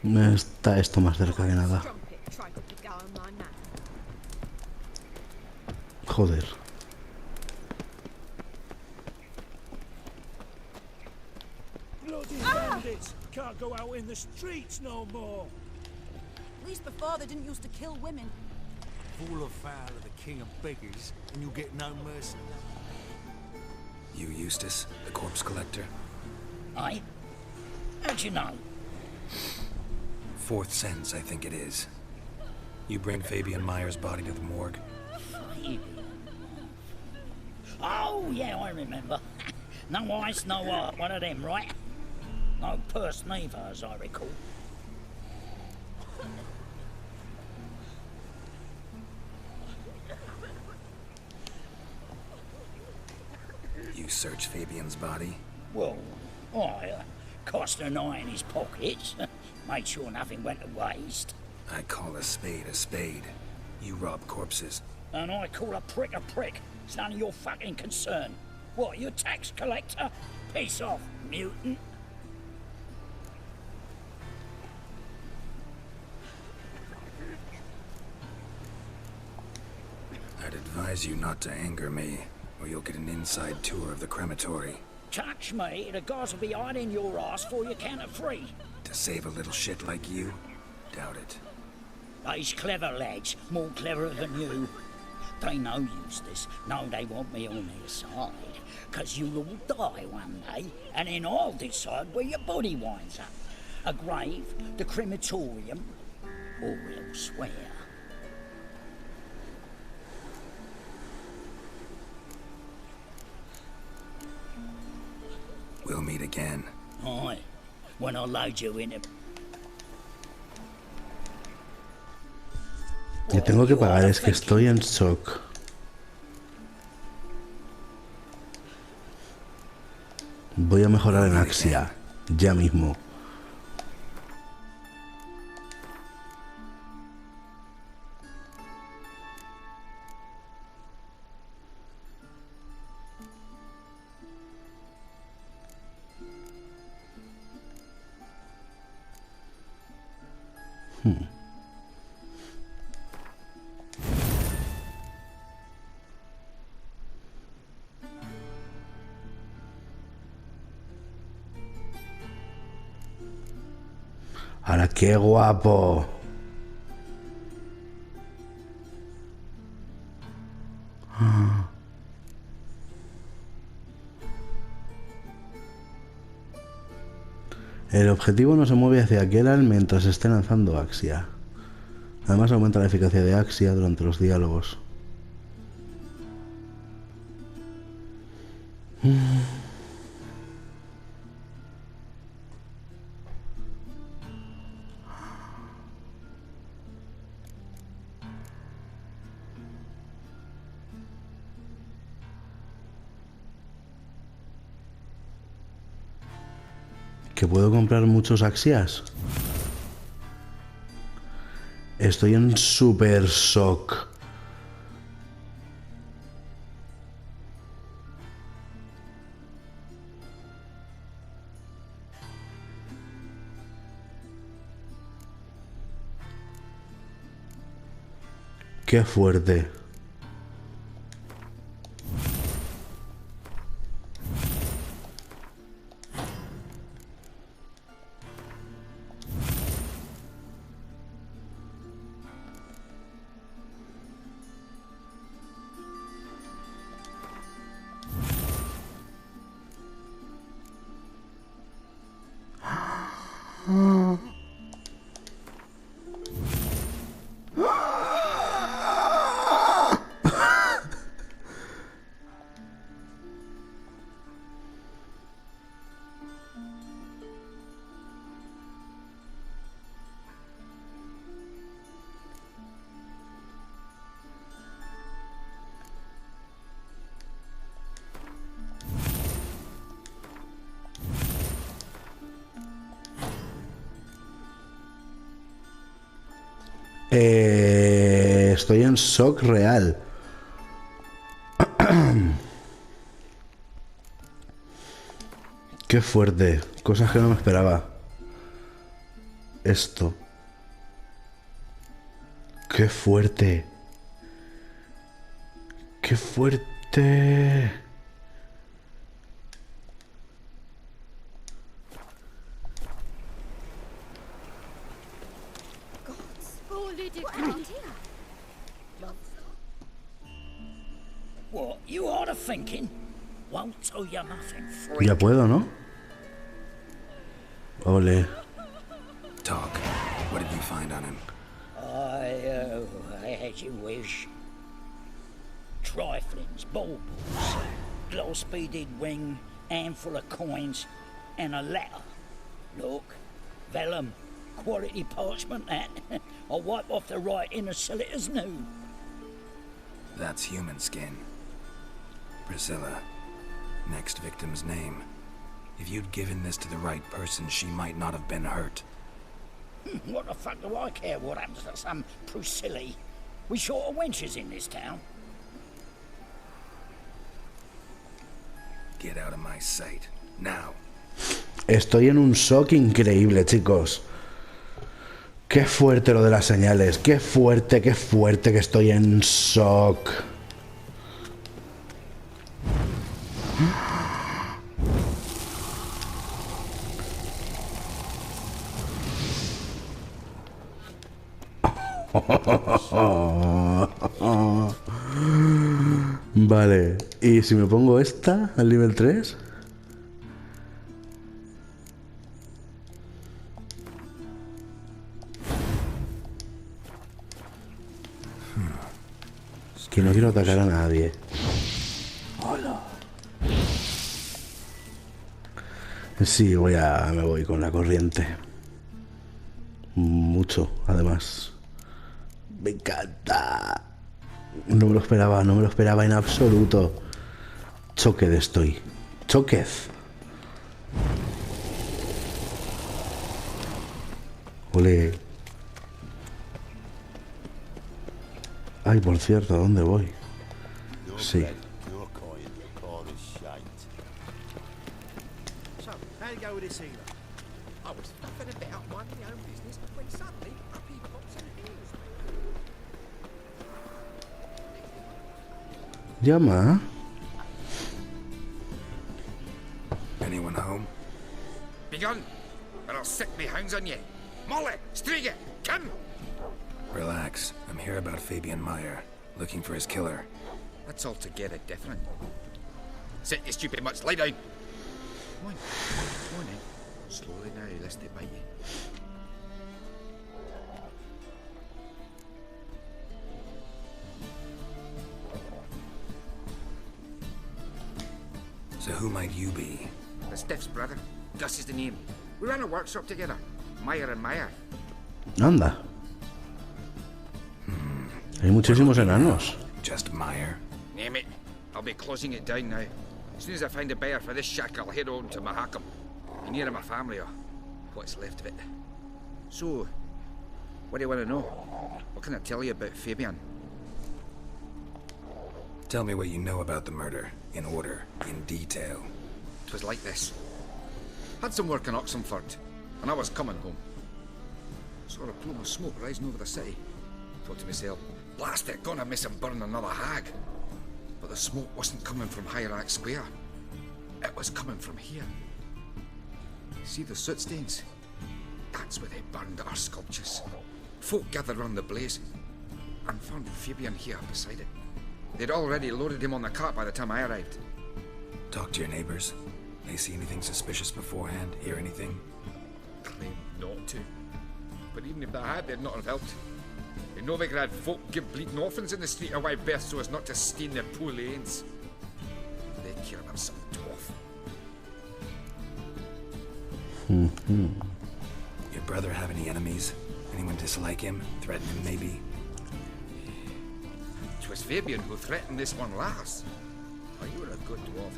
No está esto más cerca que nada. Joder. Bloody bandits! Can't go out in the streets no more. At least before they didn't used to kill women. fall afoul of the king of beggars, and you'll get no mercy. You Eustace, the corpse collector? Aye? How'd you know? Fourth sense, I think it is. You bring Fabian Meyer's body to the morgue? Oh, yeah, I remember. No eyes, no heart, one of them, right? No purse neither, as I recall. You search Fabian's body? Well, I cast an eye in his pockets, made sure nothing went to waste. I call a spade a spade. You rob corpses. And I call a prick a prick. It's none of your fucking concern. What, you a tax collector? Piss off, mutant. I'd advise you not to anger me, or you'll get an inside tour of the crematory. Touch me, the guys will be hiding your ass for you count of 3. To save a little shit like you? Doubt it. These clever lads, more cleverer than you. They know Eustace, know they want me on their side. 'Cause you'll all die one day, and then I'll decide where your body winds up. A grave, the crematorium, or elsewhere. We'll meet again. Aye, when I load you in it. Y tengo que pagar, es que estoy en shock. Voy a mejorar en Axia, ya mismo. Ahora, qué guapo. El objetivo no se mueve hacia Geralt mientras esté lanzando Axia. Además aumenta la eficacia de Axia durante los diálogos. ¿Que puedo comprar muchos Axias? Estoy en super shock. Qué fuerte. Estoy en shock real. Qué fuerte. Cosas que no me esperaba. Esto. Qué fuerte. Qué fuerte. What, you are thinking? Won't tell you nothing, freak. Ya puedo, ¿no? Ole. Talk. What did you find on him? As you wish. Triflings, baubles, glass-beaded ring, handful of coins, and a letter. Look, vellum, quality parchment that. I'll wipe off the writing and sell it as new. That's human skin. Priscilla. Next victim's name. If you'd given this to the right person, she might not have been hurt. What the fuck do I care what happens to some Priscilla? We short of wenches in this town. Get out of my sight. Now. Estoy en un shock increíble, chicos. Qué fuerte lo de las señales. Qué fuerte que estoy en shock. Vale, y si me pongo esta al nivel 3. Que no quiero atacar a nadie. Hola. Sí, me voy con la corriente. Mucho, además. Me encanta. No me lo esperaba en absoluto. Choqued estoy. Choqued. Ole. Ay, por cierto, ¿a dónde voy? Sí. So, how'd it go with this healer? I was nothing about minding my own business when suddenly up he pops and heals me. Llama. Anyone home? Begun, or I'll sick me hounds on you. Molly, Striga, come! Relax. I'm here about Fabian Meyer, looking for his killer. That's altogether different. Sit, you stupid mutts, lie down. Come on then. Slowly now, lest it bite you. So who might you be? The Stiff's brother. Gus is the name. We ran a workshop together. Meyer and Meyer. Anda. Hay muchísimos enanos. Just Meyer? Name it. I'll be closing it down now. As soon as I find a buyer for this shack, I'll head on to Mahakam. Be near my family, or what's left of it. So, what do you want to know? What can I tell you about Fabian? Tell me what you know about the murder, in order, in detail. It was like this. Had some work in Oxenford, and I was coming home. Saw a plume of smoke rising over the city. Thought to myself, blast it, gonna miss him burn another hag. But the smoke wasn't coming from Hierarch Square. It was coming from here. See the soot stains? That's where they burned our sculptures. Folk gathered round the blaze, and found Fabian here beside it. They'd already loaded him on the cart by the time I arrived. Talk to your neighbors. They see anything suspicious beforehand? Hear anything? Claimed not to. But even if they had, they'd not have helped. In Novigrad, folk give bleeding orphans in the street a wide berth so as not to stain their poor lanes. They care about some tough. Your brother have any enemies? Anyone dislike him? Threaten him, maybe? It was Fabian who threatened this one last. Oh, you were a good dwarf.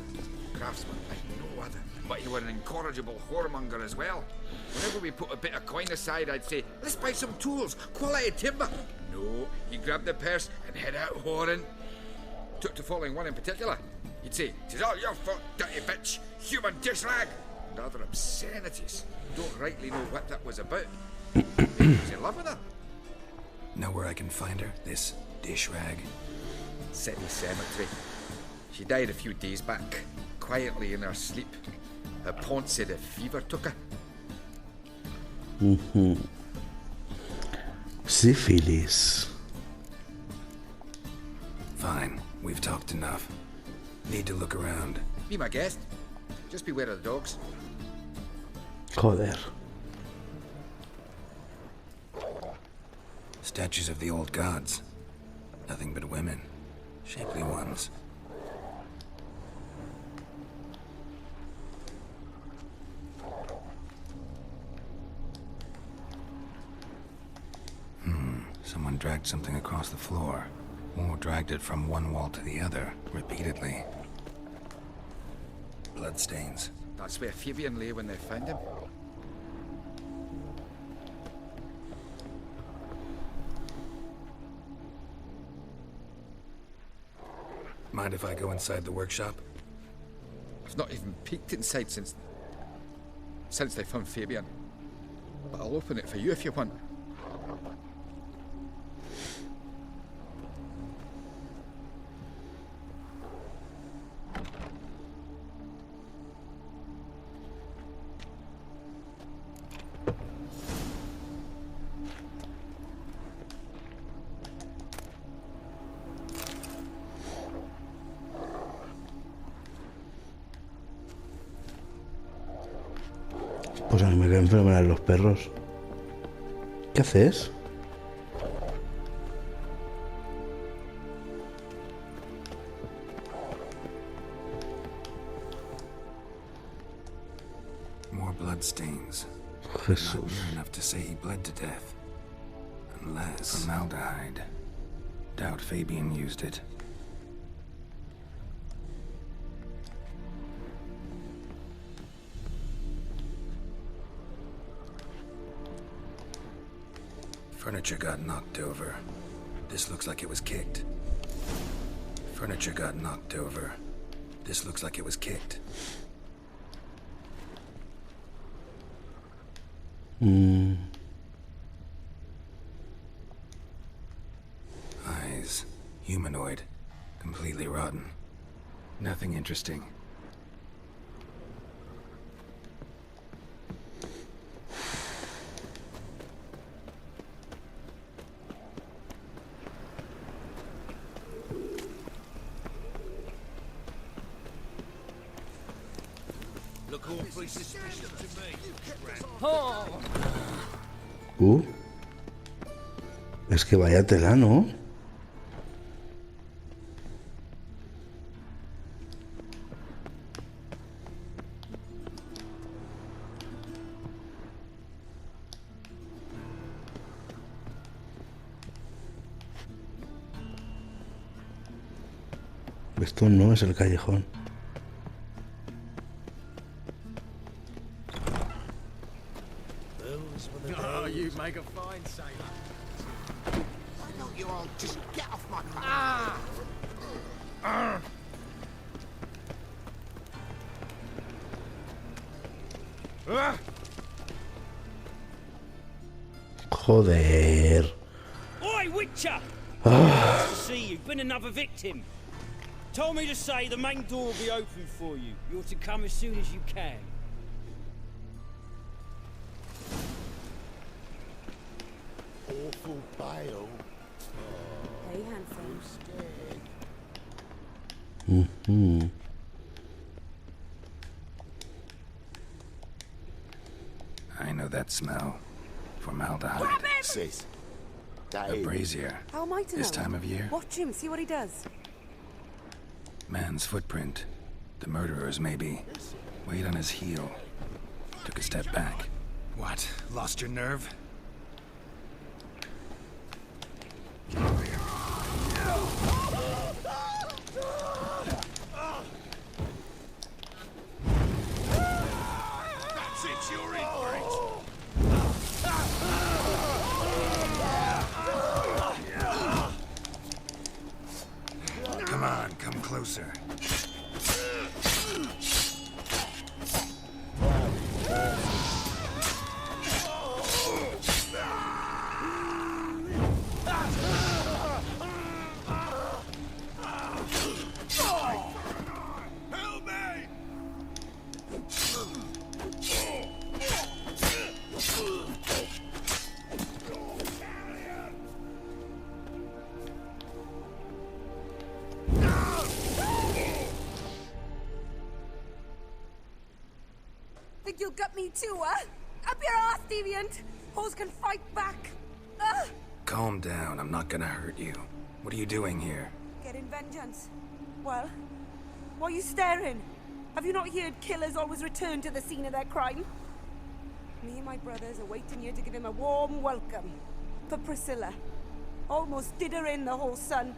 Craftsman like no other. But you were an incorrigible whoremonger as well. Whenever we put a bit of coin aside, I'd say, let's buy some tools, quality timber. No, he grabbed the purse and head out whoring. Took to following one in particular. He'd say, "'Tis all your fault, dirty bitch, human dish rag," and other obscenities. Don't rightly know what that was about. Maybe he was in love with her. Know where I can find her? This dish rag? City cemetery. She died a few days back, quietly in her sleep. Her pont said a fever took her. Sífilis. Fine. We've talked enough. Need to look around. Be my guest. Just beware of the dogs. Joder. Statues of the old gods. Nothing but women. Shapely ones. Someone dragged something across the floor. Or dragged it from one wall to the other, repeatedly. Bloodstains. That's where Fabian lay when they found him. Mind if I go inside the workshop? I've not even peeked inside since they found Fabian. But I'll open it for you if you want. Pues a mí me caen fenomenal los perros. ¿Qué haces? More bloodstains. Jesús. Not near enough to say he bled to death. Unless formaldehyde. Doubt Fabian used it. Furniture got knocked over. This looks like it was kicked. Furniture got knocked over. This looks like it was kicked. Eyes. Humanoid. Completely rotten. Nothing interesting. Look awfully suspicious to me. Es que vaya tela, ¿no? Esto no es el callejón. Oh, you make a fine sailor. Why don't you all just get off my back? Joder. Oi, Witcher! Ah. Nice to see you. Been another victim. Told me to say the main door will be open for you. You're to come as soon as you can. Awful bale. Hey, handsome. I know that smell. Formaldehyde. Grab him! Sis. A brazier. How am I to This know? time of year. Watch him, see what he does. Man's footprint. The murderer's maybe. Weight on his heel. Took a step back. What? Lost your nerve? That's it, you're in for it. Come on, come closer. Help me! too, huh? Up your ass, deviant! Hoes can fight back! Calm down, I'm not gonna hurt you. What are you doing here? Getting vengeance. Well, why are you staring? Have you not heard killers always return to the scene of their crime? Me and my brothers are waiting here to give him a warm welcome. For Priscilla. Almost did her in, the whole son.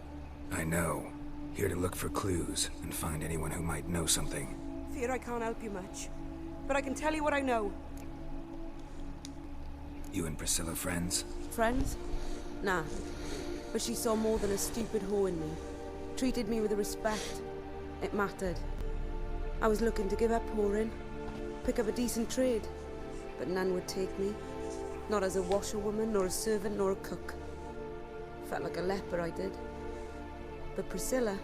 I know. Here to look for clues and find anyone who might know something. Fear I can't help you much. But I can tell you what I know. You and Priscilla friends? Friends? Nah. But she saw more than a stupid whore in me. Treated me with respect. It mattered. I was looking to give up whoring. Pick up a decent trade. But none would take me. Not as a washerwoman, nor a servant, nor a cook. Felt like a leper, I did. But Priscilla,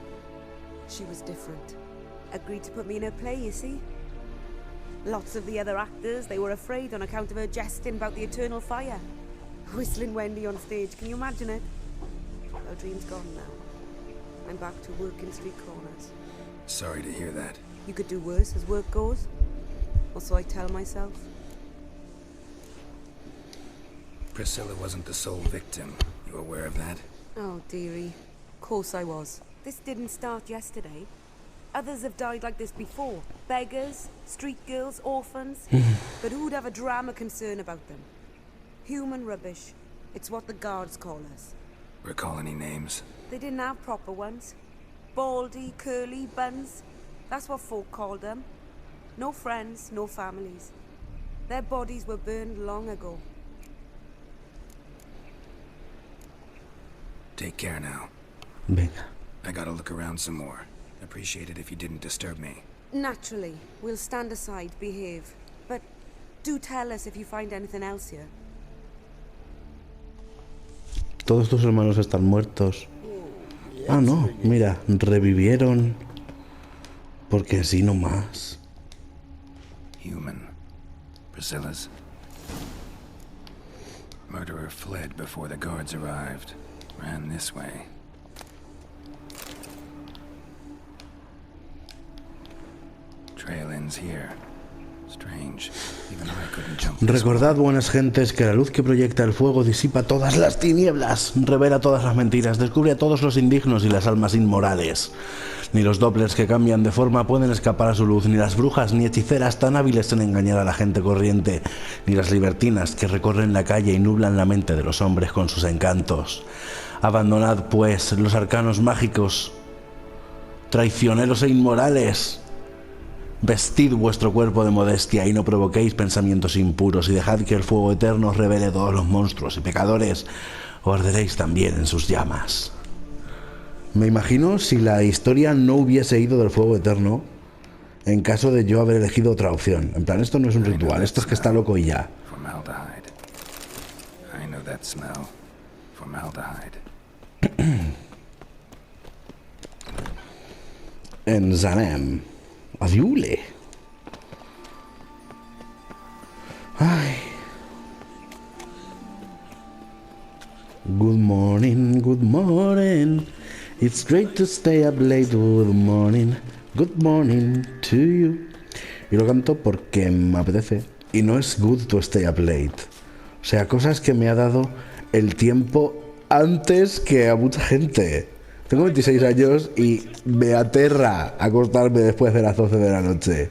she was different. Agreed to put me in her play, you see? Lots of the other actors, they were afraid on account of her jesting about the eternal fire. Whistling Wendy on stage, can you imagine it? Our dream's gone now. I'm back to working street corners. Sorry to hear that. You could do worse as work goes. Or so I tell myself. Priscilla wasn't the sole victim. You aware of that? Oh, dearie. Of course I was. This didn't start yesterday. Others have died like this before. Beggars, street girls, orphans. But who'd have a drama concern about them? Human rubbish. It's what the guards call us. Recall any names? They didn't have proper ones. Baldy, curly, buns. That's what folk called them. No friends, no families. Their bodies were burned long ago. Take care now. Venga. I gotta look around some more. Appreciate it if you didn't disturb me. Naturally. We'll stand aside, behave. But do tell us if you find anything else here. Todos tus hermanos están muertos. Ah, no, mira, revivieron. Porque sí, no más. Human. Priscilla's. Murderer fled before the guards arrived. Ran this way. Trail ends here. Strange. Even I couldn't jump. Recordad, buenas gentes, que la luz que proyecta el fuego disipa todas las tinieblas, revela todas las mentiras, descubre a todos los indignos y las almas inmorales. Ni los dopplers que cambian de forma pueden escapar a su luz, ni las brujas ni hechiceras tan hábiles en engañar a la gente corriente, ni las libertinas que recorren la calle y nublan la mente de los hombres con sus encantos. Abandonad, pues, los arcanos mágicos, traicioneros e inmorales. Vestid vuestro cuerpo de modestia y no provoquéis pensamientos impuros, y dejad que el fuego eterno os revele todos los monstruos y pecadores, o arderéis también en sus llamas. Me imagino si la historia no hubiese ido del fuego eterno, en caso de yo haber elegido otra opción. En plan, esto no es un ritual, esto es que está loco y ya. Formaldehyde. I know that smell. Formaldehyde. En Zanem. Adiule. Ay. Good morning, good morning. It's great to stay up late. Good morning, good morning to you. Y lo canto porque me apetece. Y no es good to stay up late. O sea, cosas que me ha dado el tiempo antes que a mucha gente. Tengo 26 años y me aterra acostarme después de las 12 de la noche.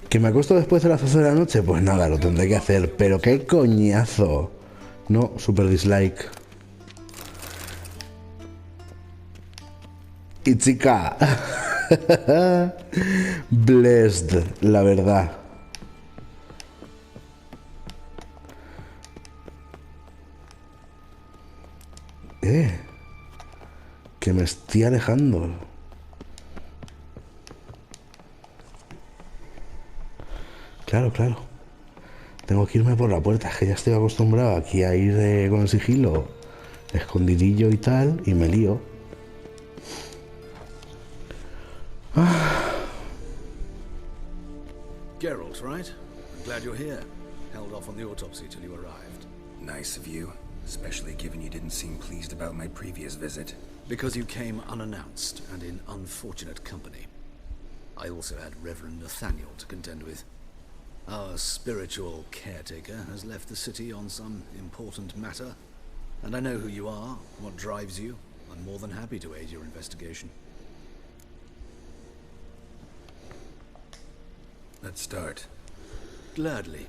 ¿Que me acuesto después de las 12 de la noche? Pues nada, lo tendré que hacer. Pero qué coñazo. No, super dislike. Y chica. Blessed, la verdad. Que me estoy alejando. Claro, claro. Tengo que irme por la puerta. Es que ya estoy acostumbrado aquí a ir con sigilo, escondidillo y tal, y me lío. Geralt, right? I'm glad you're here. Held off on the autopsy till you arrived. Nice of you, especially given you didn't seem pleased about my previous visit. Because you came unannounced and in unfortunate company. I also had Reverend Nathaniel to contend with. Our spiritual caretaker has left the city on some important matter, and I know who you are, what drives you. I'm more than happy to aid your investigation. Let's start. Gladly.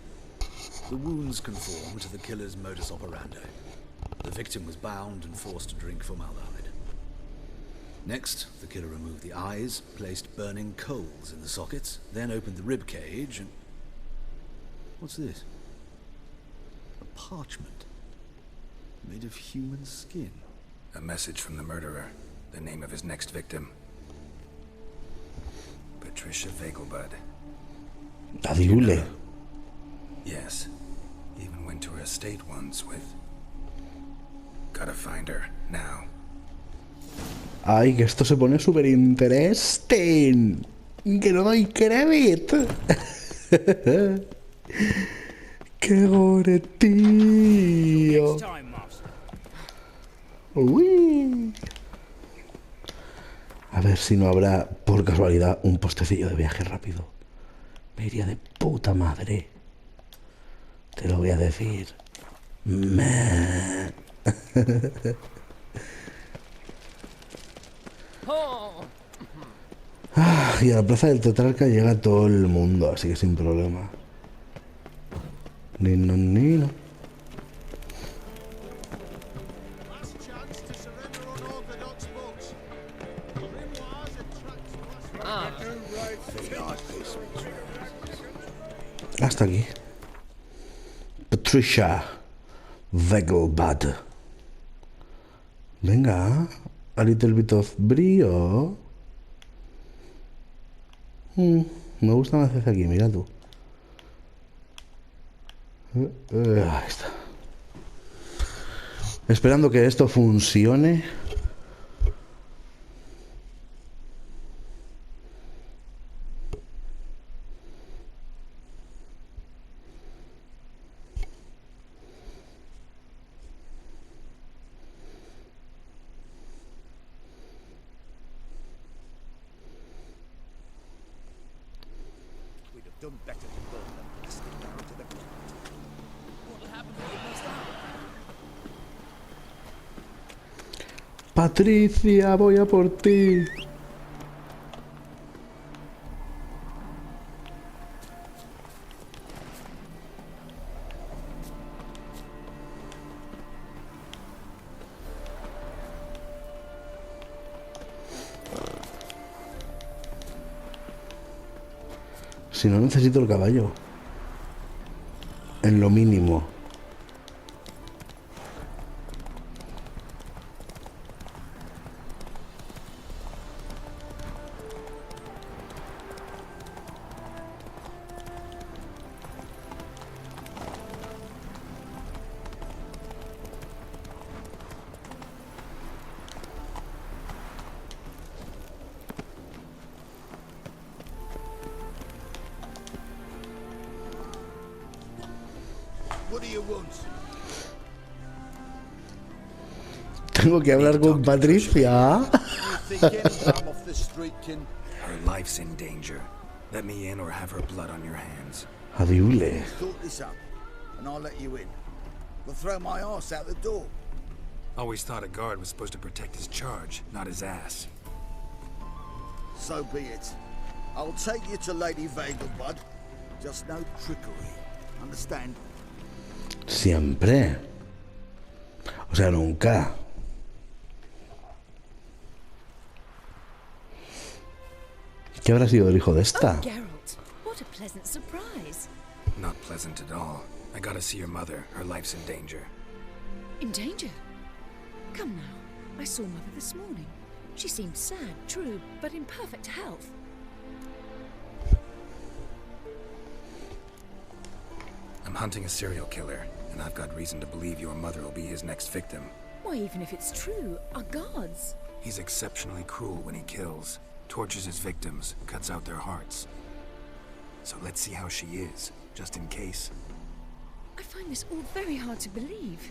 The wounds conform to the killer's modus operandi. The victim was bound and forced to drink formaldehyde. Next, the killer removed the eyes, placed burning coals in the sockets, then opened the rib cage and... What's this? A parchment. Made of human skin. A message from the murderer. The name of his next victim. Patricia Vegelbud. Adiule. Yes. Even went to her estate once with... Gotta find her, now. Ay, que esto se pone súper interesting. Que no doy crédito. ¡Qué gore, tío! Uy. A ver si no habrá, por casualidad, un postecillo de viaje rápido. Me iría de puta madre. Te lo voy a decir. Y a la plaza del Tetrarca llega todo el mundo, así que sin problema. Nino. Hasta aquí. Patricia Vegelbud. Venga, a little bit of brío. Me gusta más desde aquí, mira tú. Ahí está. Esperando que esto funcione. Done better than burn them blasting down to the ground. What'll happen when it must out? Patricia, voy a por ti. Si no, necesito el caballo. En lo mínimo. Tengo que hablar con Patricia. Her life's in danger. Let me in or have her blood on your hands. Adiule. Thought this up, and I'll let you in. We'll throw my ass out the door. Always thought a guard was supposed to protect his charge, not his ass. So be it. I'll take you to Lady Vegelbud. Just no trickery. Understand? Siempre. O sea, nunca. ¿Qué habrá sido el hijo de esta? Oh, Geralt, what a pleasant surprise. Not pleasant at all. I gotta see your mother. Her life's in danger. In danger? Come now. I saw Mother this morning. She seemed sad, true, but in perfect health. I'm hunting a serial killer, and I've got reason to believe your mother will be his next victim. Why, even if it's true, our guards. He's exceptionally cruel when he kills, tortures his victims, cuts out their hearts. So let's see how she is, just in case. I find this all very hard to believe,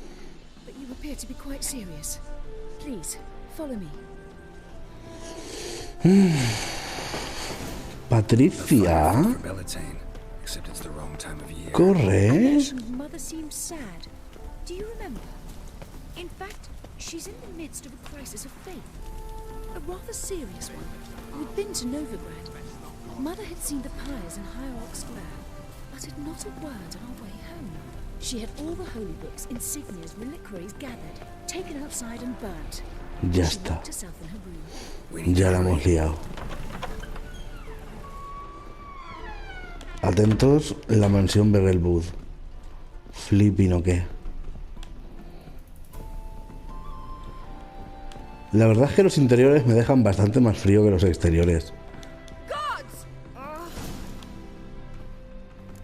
but you appear to be quite serious. Please, follow me. Patricia. except it's the wrong time of year. Corre. Mother seems sad. Do you remember? In fact, she's in the midst of a crisis of faith. A rather serious one. We'd been to Novigrad. Mother had seen the pyres in Hierarch Square, uttered not a word on our way home. She had all the holy books, insignias, reliquaries gathered, taken outside and burnt. Ya She está. locked herself in her room. Ya la hemos liado. Atentos, la mansión Berelwood. Flipping o qué. La verdad es que los interiores me dejan bastante más frío que los exteriores. Gods!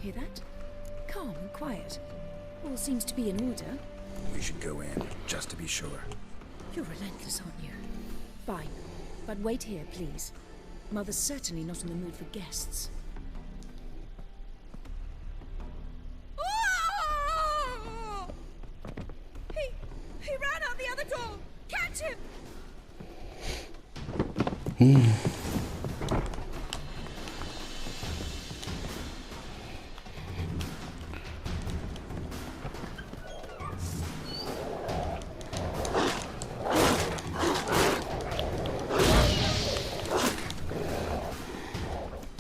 Hear that? Calm and quiet. All seems to be in order. We should go in, just to be sure. You're relentless, aren't you? Fine. But wait here, please. Mother's certainly not in the mood for guests. He ran out the other door! Catch him!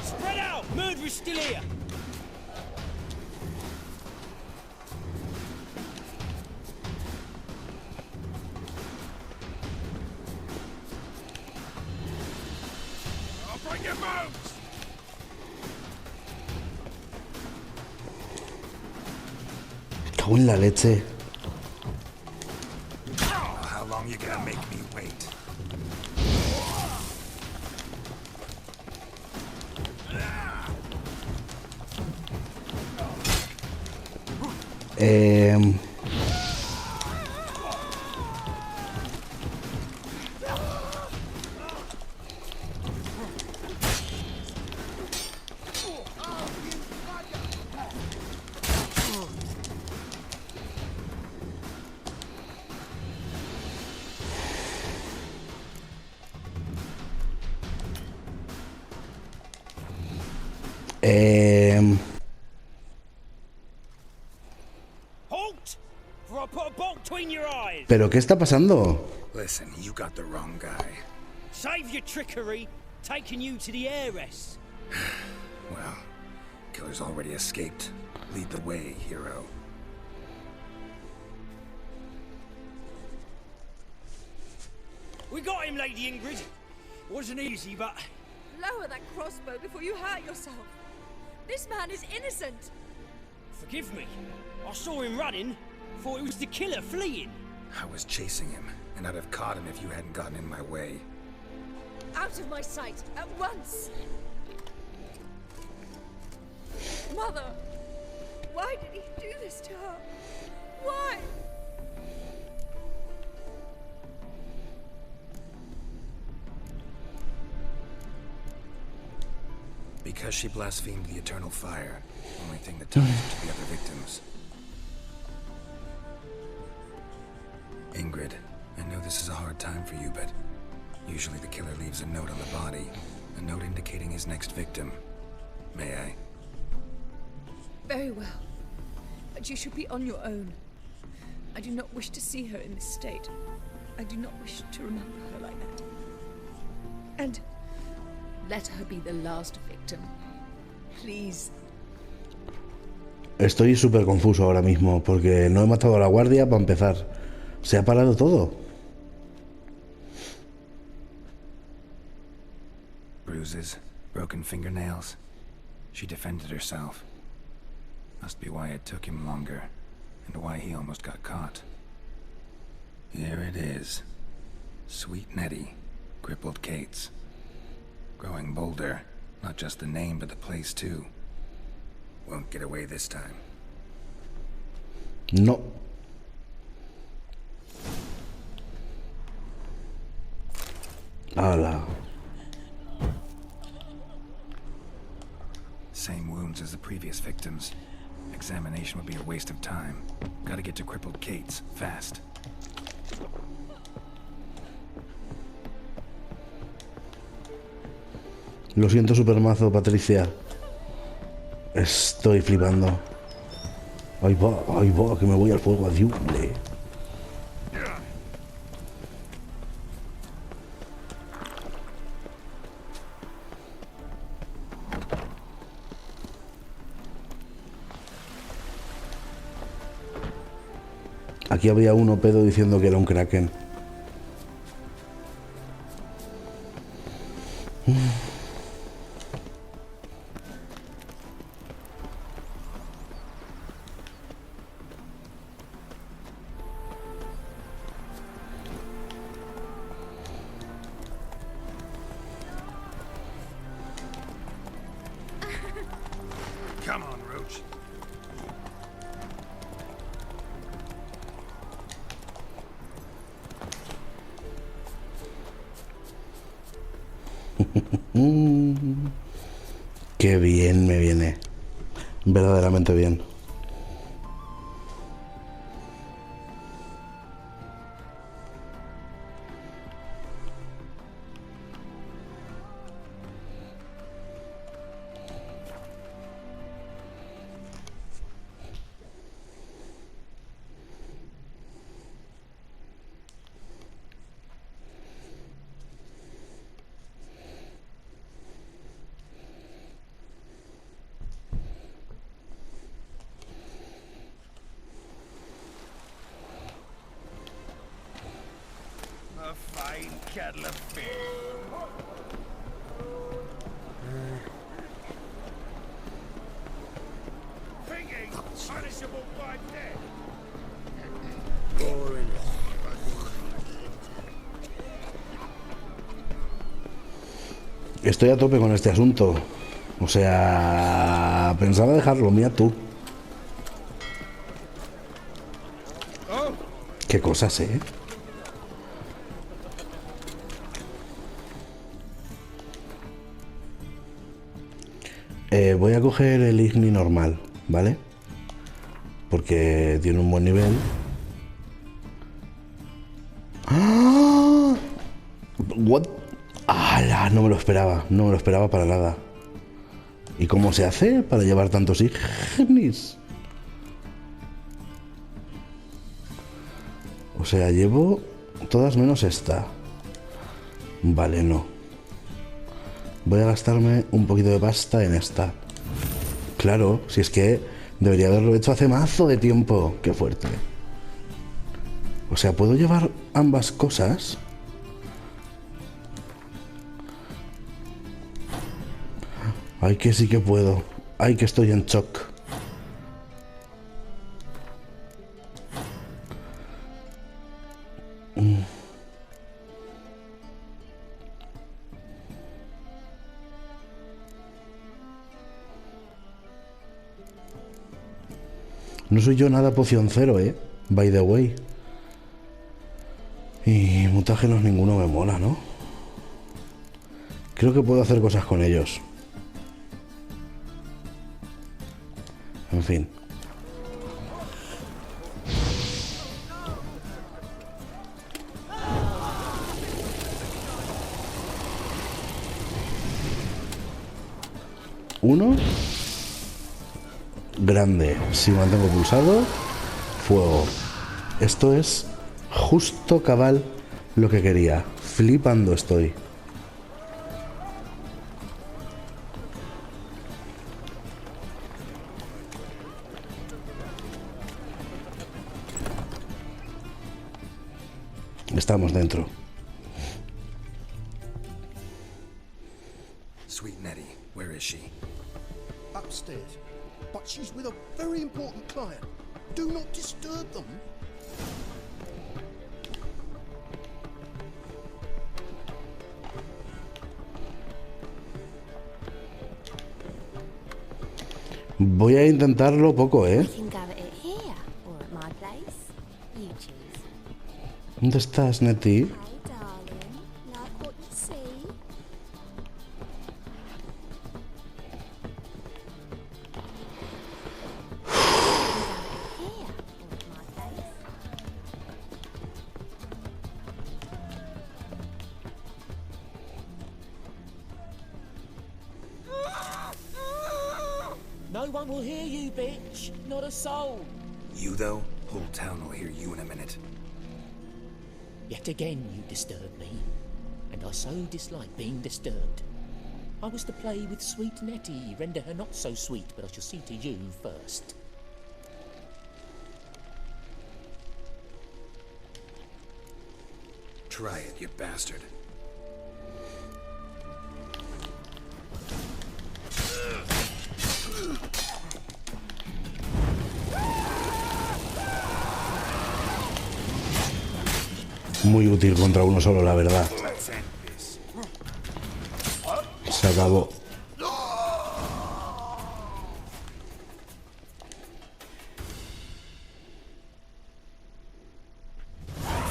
Spread out! Murderer's still here! I'll break your bones! Cago en la leche. How long you gonna make me wait? Halt! For I put a bolt between your eyes! ¿Pero qué está pasando? Listen, you got the wrong guy. Save your trickery, taking you to the heiress. Well, killer's already escaped. Lead the way, hero. We got him, Lady Ingrid. Wasn't easy, but... Lower that crossbow before you hurt yourself. This man is innocent. Forgive me. I saw him running. Thought it was the killer fleeing. I was chasing him, and I'd have caught him if you hadn't gotten in my way. Out of my sight, at once! Mother! Why did he do this to her? Why? Because she blasphemed the eternal fire. Only thing that ties her to the other victims. Ingrid, I know this is a hard time for you, but usually the killer leaves a note on the body. A note indicating his next victim. May I? Very well. But you should be on your own. I do not wish to see her in this state. I do not wish to remember her like that. And let her be the last victim. Please. Estoy súper confuso ahora mismo porque no he matado a la guardia para empezar. Se ha parado todo. Bruises, broken fingernails. She defended herself. Must be why it took him longer, and why he almost got caught. Here it is. Sweet Nettie, crippled Kate's. Growing bolder, not just the name but the place too. Won't get away this time. No. Ala. Same wounds as the previous victims. Examination would be a waste of time. Gotta get to crippled Kate's, fast. Lo siento supermazo, Patricia. Estoy flipando. Ahí va, que me voy al fuego adible. Aquí había uno pedo diciendo que era un kraken. Come on, Roach. Qué bien me viene. Verdaderamente bien. A fine kettle of fish. Thinking punishable by death. Boring. Estoy a tope con este asunto. O sea, pensaba dejarlo, mira tú. Qué cosas, ¿eh? Voy a coger el igni normal, ¿vale? Porque tiene un buen nivel. ¡Ah! What? ¡Hala! No me lo esperaba. No me lo esperaba para nada. ¿Y cómo se hace para llevar tantos ignis? O sea, llevo todas menos esta. Vale, no. Voy a gastarme un poquito de pasta en esta. Claro, si es que debería haberlo hecho hace mazo de tiempo. Qué fuerte. O sea, ¿puedo llevar ambas cosas? Ay, que sí que puedo. Ay, que estoy en shock. No soy yo nada poción cero, by the way. Y mutágenos ninguno me mola, ¿no? Creo que puedo hacer cosas con ellos. En fin. Uno. Grande. Si mantengo pulsado, fuego. Esto es justo cabal lo que quería. Flipando estoy. Estamos dentro. Sweet Nettie, where is she? Upstairs. But she's with a very important client. Do not disturb them. Voy a intentarlo poco, We can go at it here or at my place. You choose. ¿Dónde estás, Nettie? Hey, darling. Like what you see? one will hear you, bitch. Not a soul. You, though? Whole town will hear you in a minute. Yet again you disturb me, and I so dislike being disturbed. I was to play with sweet Nettie, render her not so sweet, but I shall see to you first. Try it, you bastard. Muy útil contra uno solo, la verdad. Se acabó.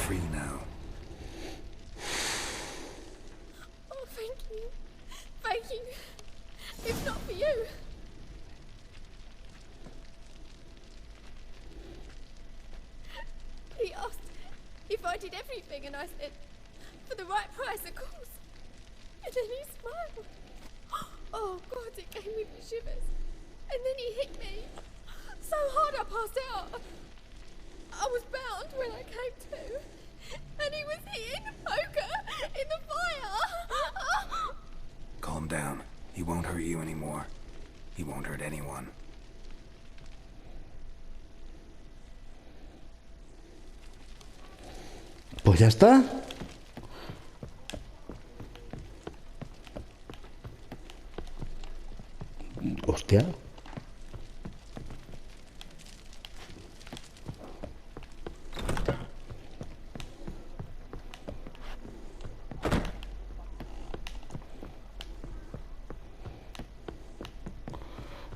Free now. Oh, thank you. Thank you. If not for you. He asked if I did everything, and I said, for the right price, of course. And then he smiled. Oh, God, it gave me the shivers. And then he hit me so hard I passed out. I was bound when I came to. And he was hitting the poker in the fire. Calm down. He won't hurt you anymore. He won't hurt anyone. Pues ya está. Hostia.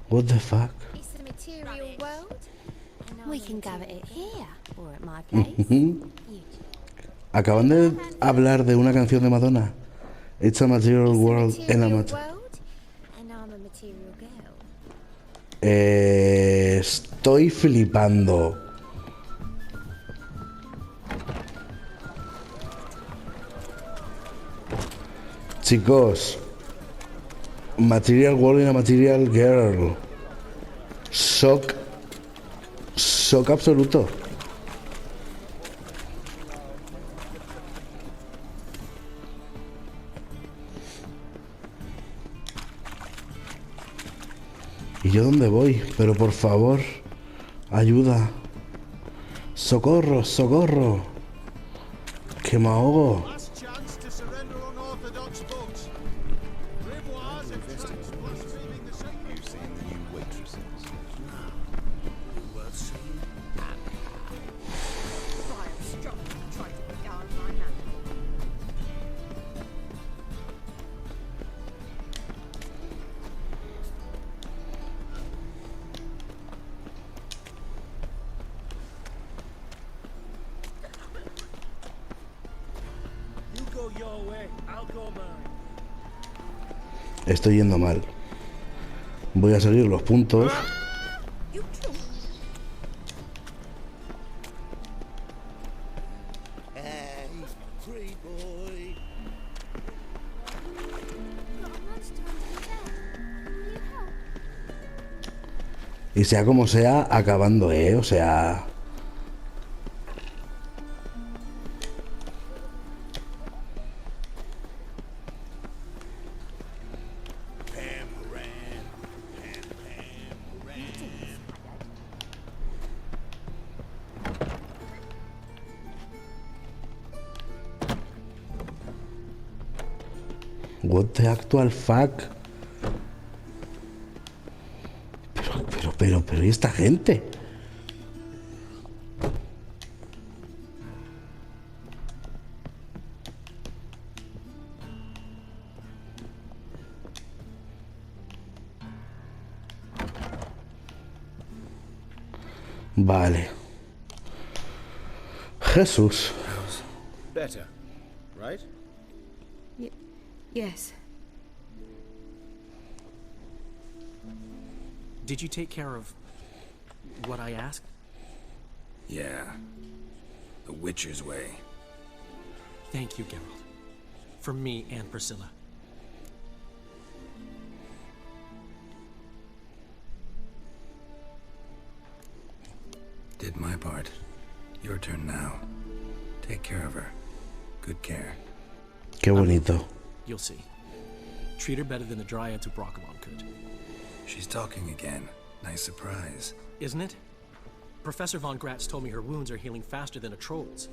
What the fuck? It's a material world. We can go at it here or at my place. Acaban de hablar de una canción de Madonna. It's a material world and I'm a And I'm a material girl. Estoy flipando. Chicos, material world and a material girl. Shock absoluto. ¿Y yo dónde voy? Pero por favor, ayuda. Socorro, socorro. Que me ahogo. Estoy yendo mal. Voy a seguir los puntos. Y sea como sea, acabando, o sea... What the actual fuck? Pero, ¿y esta gente? Vale. Jesús. Better, right? Yes. Did you take care of what I asked? Yeah. The Witcher's way. Thank you, Geralt. For me and Priscilla. Did my part. Your turn now. Take care of her. Good care. Qué bonito. You'll see. Treat her better than the dryads of Brockamon could. She's talking again. Nice surprise. Isn't it? Professor Von Gratz told me her wounds are healing faster than a troll's.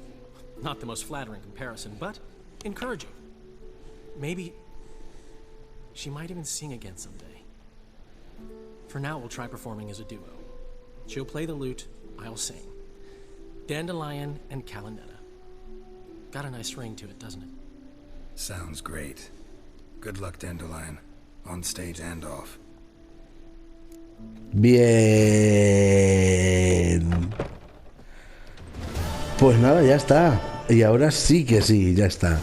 Not the most flattering comparison, but encouraging. Maybe she might even sing again someday. For now, we'll try performing as a duo. She'll play the lute, I'll sing. Dandelion and Calinetta. Got a nice ring to it, doesn't it? Sounds great. Good luck, Dandelion. On stage and off. Bien. Pues nada, ya está. Y ahora sí que sí, ya está.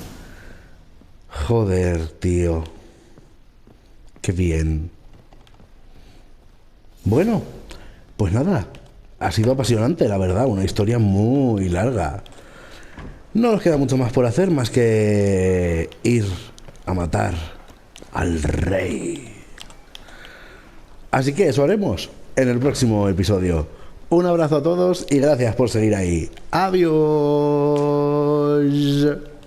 Joder, tío. Qué bien. Bueno, pues nada. Ha sido apasionante, la verdad. Una historia muy larga. No nos queda mucho más por hacer, más que ir a matar al rey. Así que eso haremos en el próximo episodio. Un abrazo a todos y gracias por seguir ahí. Adiós.